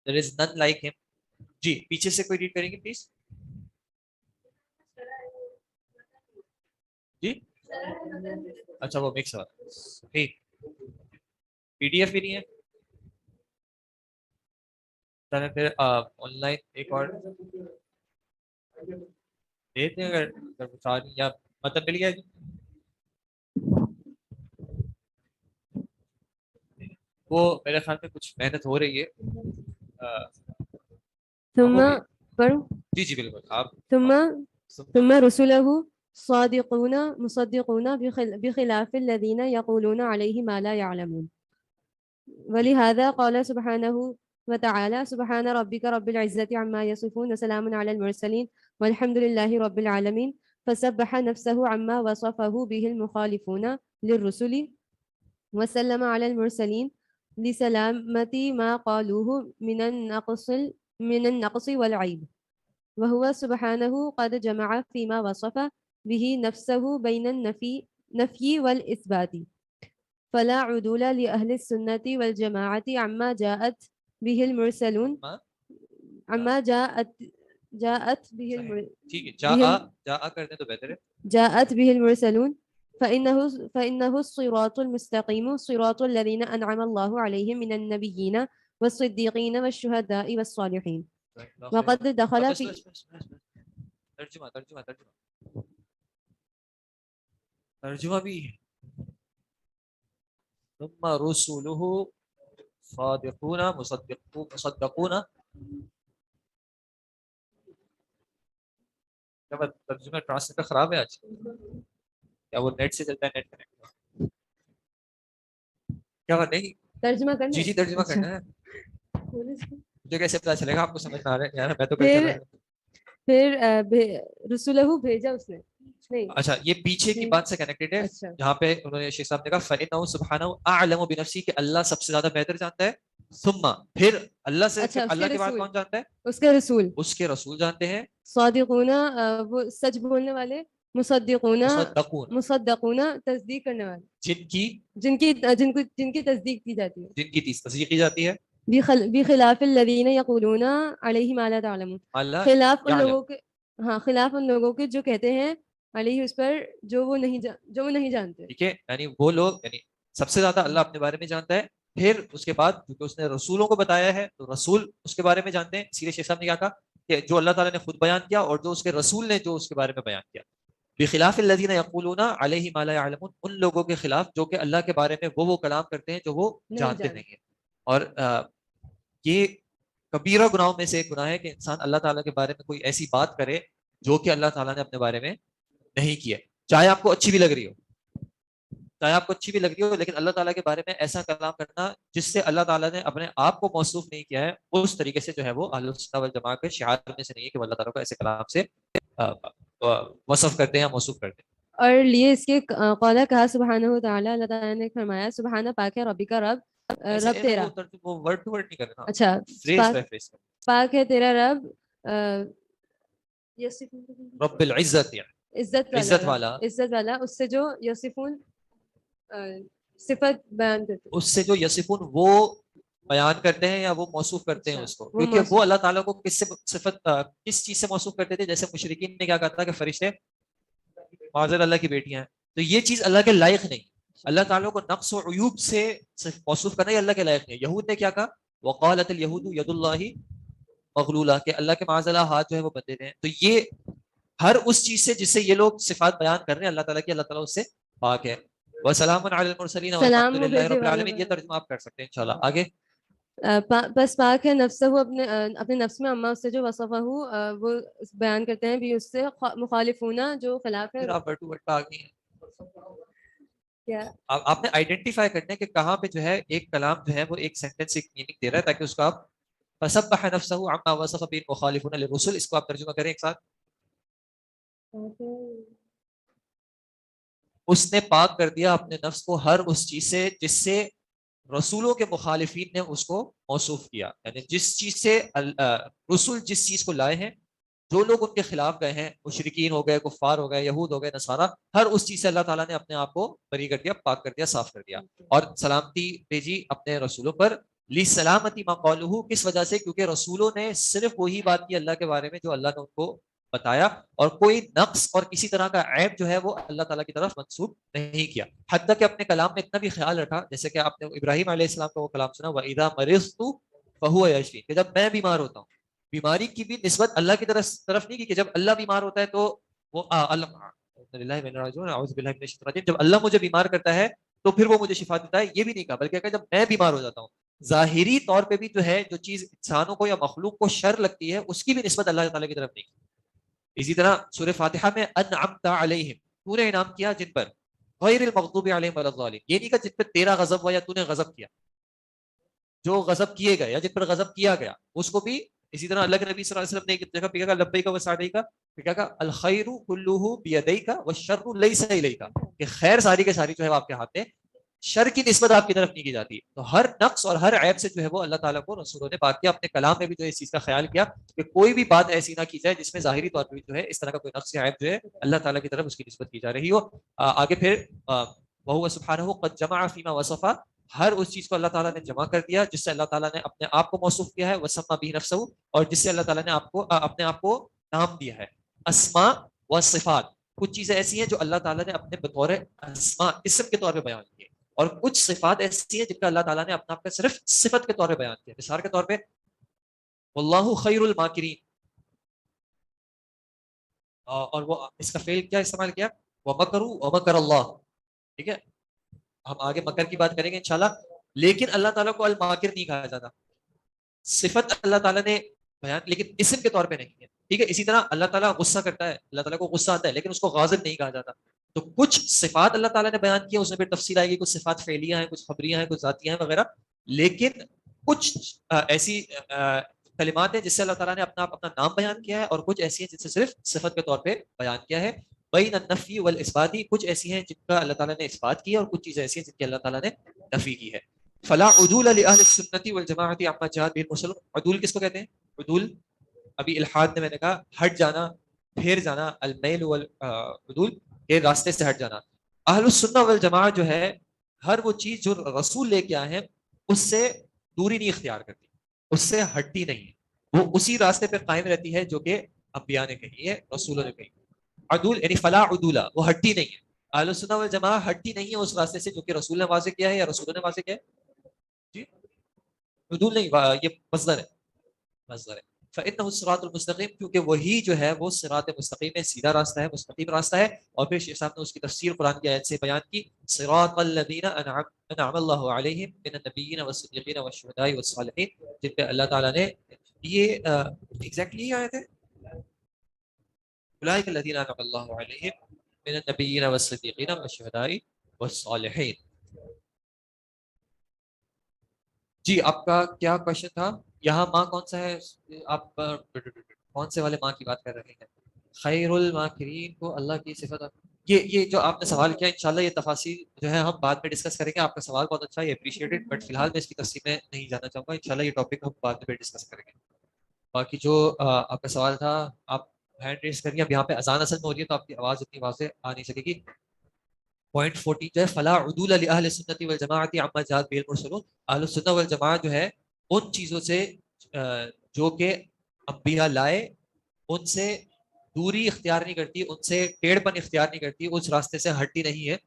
H: There is none like him. جی پیچھے سے کوئی ریڈ کریں گے پلیز. جی اچھا وہ مکس ہوا، ٹھیک. پی ڈی ایف بھی نہیں ہے پھر آن لائن ایک اور دیتے ہیں اگر یا مطلب مل گیا. وہ میرے خیال میں کچھ محنت ہو رہی ہے.
C: ثم
H: ہوگی.
C: پڑھوں؟
H: جی جی بالکل آپ.
C: ثم رسله صادقون مصدقون بخلاف الذين يقولون عليه ما لا يعلمون. ولهذا قال سبحانه وتعالى سبحان ربك رب العزة عما يصفون وسلام على المرسلين والحمد لله رب العالمين. فسبح نفسه عما وصفه به المخالفون للرسل وسلم على المرسلين لسلامة ما قالوه من النقص والعيب. وهو سبحانه قد جمع فيما وصف به نفسه بين النفي والإثبات. فلا عدول لأهل السنة والجماعة عما جاءت به المرسلون عما جاءت به
H: ٹھیک ہے جاء کر دیں تو بہتر ہے.
C: جاءت به المرسلون فإنه الصراط المستقيم صراط الذين أنعم الله عليهم من النبيين والصديقين والشهداء والصالحين. وقد دخل في
H: ترجمہ بھی ثم رسله صادقون مصدقون. کیا ترجمہ ٹرانسلیٹر خراب ہے آج؟ کیا وہ نیٹ سے چلتا ہے؟ نیٹ کنیکٹ کیا نہیں
C: ترجمہ کرنا؟
H: جی جی ترجمہ کرنا ہے. مجھے کیسے پتا چلے گا آپ کو سمجھ میں آ رہا ہے یار؟ میں تو
C: پھر رسولہ بھیجا اس نے نہیں.
H: اچھا یہ پیچھے کی بات سے کنیکٹڈ ہے جہاں پہ انہوں نے شیخ صاحب نے کہا فإنه سبحانه اعلم بنفسه کہ اللہ سب سے زیادہ بہتر جانتا ہے. ثم پھر اللہ سے اللہ کے بعد کون جانتا ہے؟ اس کے رسول جانتے ہیں.
C: صادقون وہ سچ بولنے والے، مصدقون تصدیق کرنے والے، جن کی تصدیق کی جاتی ہے،
H: جن کی تصدیق کی جاتی ہے.
C: بخلاف الذین یقولون علیہ ما لا تعلمون، خلاف ان لوگوں کے جو کہتے ہیں علیہ اس پر جو وہ نہیں جانتے.
H: ٹھیک ہے، یعنی وہ لوگ یعنی سب سے زیادہ اللہ اپنے بارے میں جانتا ہے. پھر اس کے بعد کیونکہ اس نے رسولوں کو بتایا ہے تو رسول اس کے بارے میں جانتے ہیں. سیدھے شیخ صاحب نے کیا کہا کہ جو اللہ تعالیٰ نے خود بیان کیا اور جو اس کے رسول نے جو اس کے بارے میں بیان کیا. بخلاف الذین یقولون علیہ ما لا یعلمون، ان لوگوں کے خلاف جو کہ اللہ کے بارے میں وہ کلام کرتے ہیں جو وہ جانتے نہیں ہیں. اور یہ کبیرہ گناہوں میں سے ایک گناہ ہے کہ انسان اللہ تعالیٰ کے بارے میں کوئی ایسی بات کرے جو کہ اللہ تعالیٰ نے اپنے بارے میں نہیں کیا، چاہے آپ کو اچھی بھی لگ رہی ہو، لیکن اللہ تعالیٰ کے بارے میں ایسا کلام کرنا جس سے اللہ تعالیٰ نے اپنے آپ کو موصوف نہیں کیا ہے، اس طریقے سے جو ہے وہ اہل السنہ والجماعہ کے شعار میں سے نہیں ہے کہ وہ اللہ تعالیٰ کو ایسے کلام سے وصف کرتے ہیں یا موصوف کرتے ہیں.
C: اور لیے اس کے قولا کہا سبحانہ و تعالی، اللہ تعالیٰ نے فرمایا سبحانہ پاک ہے ربی کا رب تیرا.
H: وہ ورڈ ٹو ورڈ نہیں کرنا.
C: اچھا پاک ہے تیرا رب
H: رب العزت، عزت والا،
C: اس سے جو یصفون صفت بیان کرتے ہیں،
H: اس سے جو یصفون وہ بیان کرتے ہیں یا وہ موصوف کرتے ہیں اس کو، کیونکہ وہ اللہ تعالیٰ کو کس سے صفت کس چیز سے موصوف کرتے تھے. جیسے مشرکین نے کیا کہا تھا کہ فرشتے معاذ اللہ کی بیٹیاں ہیں، تو یہ چیز اللہ کے لائق نہیں. اللہ تعالیٰ کو نقص و عیوب سے موصوف کرنا یہ اللہ کے لائق نہیں. یہود نے کیا کہا وقالت اليہود ید اللہ مغلولہ، کہ اللہ کے معاذ اللہ ہاتھ جو ہے وہ بندے ہیں. تو یہ ہر اس چیز سے جس سے یہ لوگ صفات بیان کر رہے ہیں اللہ تعالیٰ کی، اللہ تعالیٰ اس سے پاک ہے. وسلام علی المرسلین والحمد للہ رب العالمین. یہ ترجمہ آپ کر سکتے ہیں انشاءاللہ. آگے
C: بس پاک ہے نفسہ اپنے نفس میں اما اس سے جو وصفہ وہ بیان کرتے ہیں بھی اس سے مخالفون جو خلاف ہے.
H: آپ ورڈ ٹو ورڈ پہ آگے ہیں. آپ نے آئیڈینٹیفائی کرنا ہے کہ کہاں پہ جو ہے ایک کلام جو ہے وہ ایک سینٹینس ایک میننگ دے رہا ہے تاکہ اس کو آپ فسبح نفسہ عما وصف به المخالفون للرسل، اس کو آپ ترجمہ کریں ایک ساتھ. اس نے پاک کر دیا اپنے نفس کو ہر اس چیز سے جس سے رسولوں کے مخالفین نے اس کو موصوف کیا. یعنی جس چیز سے رسول جس چیز کو لائے ہیں، جو لوگ ان کے خلاف گئے ہیں، مشرکین ہو گئے، کفار ہو گئے، یہود ہو گئے، نصارہ، ہر اس چیز سے اللہ تعالیٰ نے اپنے آپ کو بری کر دیا، پاک کر دیا، صاف کر دیا. اور سلامتی بھیجی اپنے رسولوں پر. لی سلامتی ما قالوہ، کس وجہ سے؟ کیونکہ رسولوں نے صرف وہی بات کی اللہ کے بارے میں جو اللہ نے ان کو بتایا، اور کوئی نقص اور کسی طرح کا عیب جو ہے وہ اللہ تعالیٰ کی طرف منسوب نہیں کیا. حتیٰ کہ اپنے کلام میں اتنا بھی خیال رکھا، جیسے کہ آپ نے ابراہیم علیہ السلام کا وہ کلام سنا وَإِذَا مَرِضْتُ فَهُوَ يَشْفِينِ، کہ جب میں بیمار ہوتا ہوں. بیماری کی بھی نسبت اللہ کی طرف نہیں کی کہ جب اللہ بیمار ہوتا ہے تو وہ جب اللہ مجھے بیمار کرتا ہے تو پھر وہ مجھے شفا دیتا ہے، یہ بھی نہیں کہا، بلکہ کہا جب میں بیمار ہو جاتا ہوں. ظاہری طور پہ بھی جو ہے جو چیز انسانوں کو یا مخلوق کو شر لگتی ہے اس کی بھی نسبت اللہ تعالیٰ کی طرف نہیں کی. اسی طرح سورہ فاتحہ میں انعمت علیہم، تو نے انعام کیا جن پر، غیر المغضوب علیہم ولا الضالین، یہ نہیں کہ جن پر تیرا غضب ہوا یا تو نے غضب کیا، جو غضب کیے گئے یا جن پر غضب کیا گیا اس کو بھی. اسی طرح اللہ کے نبی صلی اللہ علیہ وسلم نے ایک جگہ پہ کہا لبیک و سعدیک، پھر کیا کہا الخیر کلہ بیدیک والشر لیس الیک، کہ خیر ساری کے ساری جو ہے وہ آپ کے ہاتھ میں، شر کی نسبت آپ کی طرف نہیں کی جاتی. تو ہر نقص اور ہر عیب سے جو ہے وہ اللہ تعالیٰ کو رسولوں نے بات کیا، اپنے کلام میں بھی جو ہے اس چیز کا خیال کیا کہ کوئی بھی بات ایسی نہ کی جائے جس میں ظاہری طور پہ جو ہے اس طرح کا کوئی نقص یا عیب جو ہے اللہ تعالیٰ کی طرف اس کی نسبت کی جا رہی ہو. آگے پھر وَهُوَ سُبْحَانَهُ قَدْ جَمَعَ فِي مَا وَصَفَ، ہر اس چیز کو اللہ تعالیٰ نے جمع کر دیا جس سے اللہ تعالیٰ نے اپنے آپ کو موصوف کیا ہے، وَسَمَّى بِهِ نَفْسَهُ، اور جس سے اللہ تعالیٰ نے اپنے آپ کو نام دیا ہے. اسماء و صفات، کچھ چیزیں ایسی ہیں جو اللہ تعالیٰ نے اپنے بطور اسماء اسم کے طور پہ بیان کی، اور کچھ صفات ایسی ہیں جن کا اللہ تعالیٰ نے اپنا آپ کا صرف صفت کے طور پہ بیان کیا. مثال کے طور پہ واللہ خیر الماکرین، اور وہ اس کا فعل کیا استعمال کیا، وَمَكَرُوا وَمَكَرَ اللَّهُ. ٹھیک ہے، ہم آگے مکر کی بات کریں گے انشاءاللہ. لیکن اللہ تعالیٰ کو الماکر نہیں کہا جاتا، صفت اللہ تعالیٰ نے بیان لیکن اسم کے طور پہ نہیں ہے. ٹھیک ہے، اسی طرح اللہ تعالیٰ غصہ کرتا ہے، اللہ تعالیٰ کو غصہ آتا ہے لیکن اس کو غاضب نہیں کہا جاتا. تو کچھ صفات اللہ تعالیٰ نے بیان کی، اس میں پھر تفصیل آئے گی، کچھ صفات فعلیہ ہیں، کچھ خبریہ ہیں، کچھ ذاتیہ ہیں وغیرہ. لیکن کچھ ایسی کلمات ہیں جس سے اللہ تعالیٰ نے اپنا نام بیان کیا ہے، اور کچھ ایسی ہیں جن سے صرف صفت کے طور پہ بیان کیا ہے. بین النفی والاثبات، کچھ ایسی ہیں جن کا اللہ تعالیٰ نے اثبات کیا، اور کچھ چیزیں ایسی ہیں جن کی اللہ تعالیٰ نے نفی کی ہے. فلا عدول لاہل السنت والجماعت عما جاءت به المرسلون. عدول کس کو کہتے ہیں؟ عدول ابھی الحاد میں نے کہا ہٹ جانا، پھیر جانا، المیل والعدول کے راستے سے ہٹ جانا. اہل السنہ والجماعہ جو ہے ہر وہ چیز جو رسول لے کے آئے ہیں اس سے دوری نہیں اختیار کرتی، اس سے ہٹتی نہیں ہے، وہ اسی راستے پہ قائم رہتی ہے جو کہ انبیاء نے کہی ہے، رسولوں نے کہی. عدول یعنی فلا عدولہ، وہ ہٹتی نہیں ہے. اہل السنہ والجماعہ ہٹتی نہیں ہے اس راستے سے جو کہ رسول نے واضح کیا ہے یا رسولوں نے واضح کیا ہے. جی عدول نہیں، یہ مصدر ہے، مصدر ہے. فإنه الصراط المستقیم، کیونکہ وہی جو ہے وہ صراط مستقیم ہے، سیدھا راستہ ہے، مستقیم راستہ ہے. اور پھر شیخ صاحب نے اس کی تفسیر قرآن کی آیت سے بیان کی، صراط الذین انعم اللہ علیہم من النبیین والصدیقین والشہداء والصالحین، جن پہ اللہ تعالیٰ نے یہ ایگزیکٹلی یہ آیت ہے، اولئک الذین انعم اللہ علیہم من النبیین والصدیقین والشہداء والصالحین. جی آپ کا کیا کوشچن تھا؟ یہاں ماں کون سا ہے؟ آپ کون سے والے ماں کی بات کر رہے ہیں؟ خیر الماکرین کو اللہ کی صفت. یہ جو آپ نے سوال کیا انشاءاللہ یہ تفاصیل جو ہے ہم بعد میں ڈسکس کریں گے. آپ کا سوال بہت اچھا ہے، اپریشیٹڈ، بٹ فی الحال میں اس کی تفصیل میں نہیں جانا چاہوں گا. انشاءاللہ یہ ٹاپک ہم بعد میں ڈسکس کریں گے. باقی جو آپ کا سوال تھا آپ ہینڈ ریز کریے. اب یہاں پہ اذان اصل میں ہو رہی ہے تو آپ کی آواز اتنی واضح آ نہیں سکے گی. پوائنٹ 40 جو ہے فلا عدول لاہل السنت والجماعت عما جاءت به المرسلون. اہل السنہ والجماعت جو ہے ان چیزوں سے جو کہ انبیاء لائے ان سے دوری اختیار نہیں کرتی، ان سے ٹیڑھ پن اختیار نہیں کرتی، اس راستے سے ہٹتی نہیں ہے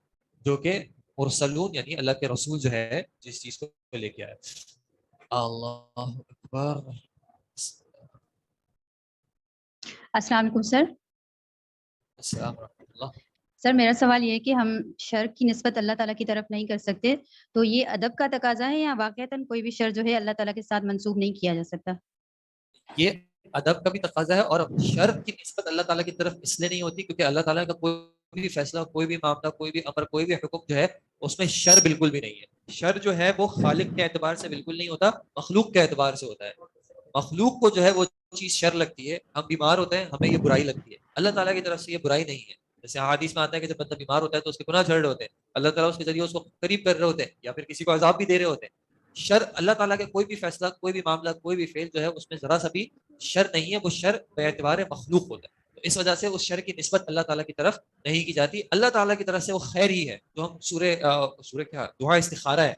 H: جو کہ مرسلون یعنی اللہ کے رسول جو ہے جس چیز کو لے کے آئے. اللہ اکبر.
I: السلام علیکم سر.
H: السلام ورحمۃ اللہ.
I: سر میرا سوال یہ ہے کہ ہم شر کی نسبت اللہ تعالیٰ کی طرف نہیں کر سکتے، تو یہ ادب کا تقاضا ہے یا واقعتاً کوئی بھی شر جو ہے اللہ تعالیٰ کے ساتھ منسوب نہیں کیا جا سکتا؟
H: یہ ادب کا بھی تقاضا ہے، اور شر کی نسبت اللہ تعالیٰ کی طرف اس لیے نہیں ہوتی کیونکہ اللہ تعالیٰ کا کوئی بھی فیصلہ، کوئی بھی معاملہ، کوئی بھی امر، کوئی بھی حکم جو ہے اس میں شر بالکل بھی نہیں ہے. شر جو ہے وہ خالق کے اعتبار سے بالکل نہیں ہوتا، مخلوق کے اعتبار سے ہوتا ہے. مخلوق کو جو ہے وہ چیز شر لگتی ہے، ہم بیمار ہوتے ہیں ہمیں یہ برائی لگتی ہے، اللہ تعالیٰ کی طرف سے یہ برائی نہیں ہے. جیسے حدیث میں آتا ہے کہ جب بندہ بیمار ہوتا ہے تو اس کے گناہ جھڑ رہے ہوتے ہیں، اللہ تعالیٰ اس کے ذریعے اس کو قریب کر رہے ہوتے ہیں یا پھر کسی کو عذاب بھی دے رہے ہوتے ہیں. شر اللہ تعالیٰ کے کوئی بھی فیصلہ، کوئی بھی معاملہ، کوئی بھی فعل جو ہے اس میں ذرا سا بھی شر نہیں ہے، وہ شر بے اعتبار مخلوق ہوتا ہے. تو اس وجہ سے اس شر کی نسبت اللہ تعالیٰ کی طرف نہیں کی جاتی. اللہ تعالیٰ کی طرف سے وہ خیر ہی ہے. جو ہم سورہ کیا دعا استخارہ ہے،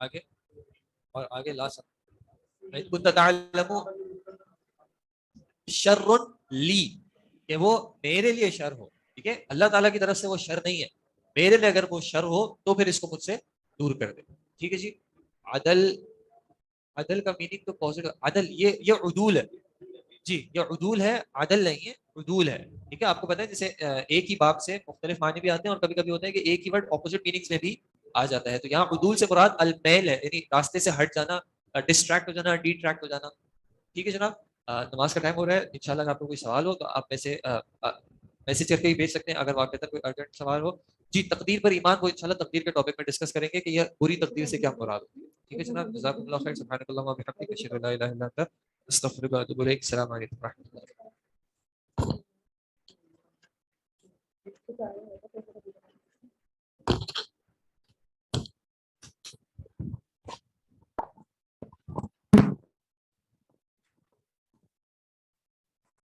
H: آگے اور آگے لا سکتے كنت تعلم شر لی، کہ وہ میرے لیے شر ہو. ٹھیک ہے، اللہ تعالیٰ کی طرف سے وہ شر نہیں ہے، میرے لیے اگر وہ شر ہو تو پھر اس کو مجھ سے دور کر دے. ٹھیک ہے جی. عدل عدل کا میننگ تو پازیٹو عدل یہ عدول ہے جی یہ عدول ہے عدل نہیں ہے عدول ہے ٹھیک ہے آپ کو پتہ ہے جیسے ایک ہی باب سے مختلف معنی بھی آتے ہیں اور کبھی کبھی ہوتا ہے کہ ایک ہی ورڈ اپوزٹ میننگز میں بھی آ جاتا ہے تو یہاں عدول سے مراد المیل ہے یعنی راستے سے ہٹ جانا ڈسٹریکٹ ہو جانا ڈیٹریکٹ ہو جانا ٹھیک ہے جناب نماز کا ٹائم ہو رہا ہے انشاءاللہ اگر آپ کو کوئی سوال ہو تو آپ ویسے میسج کر کے ہی بھیج سکتے ہیں اگر واقعہ کوئی ارجنٹ سوال ہو جی تقدیر پر ایمان وہ انشاءاللہ تقدیر کے ٹاپک میں ڈسکس کریں گے کہ یہ بری تقدیر سے کیا مراد ہوتی ہے ٹھیک ہے جناب جزاکم اللہ خیر سبحانک اللہم و بحمدک اشہد ان لا الہ الا انت استغفرک و اتوب الیک السلام علیکم و رحمۃ اللہ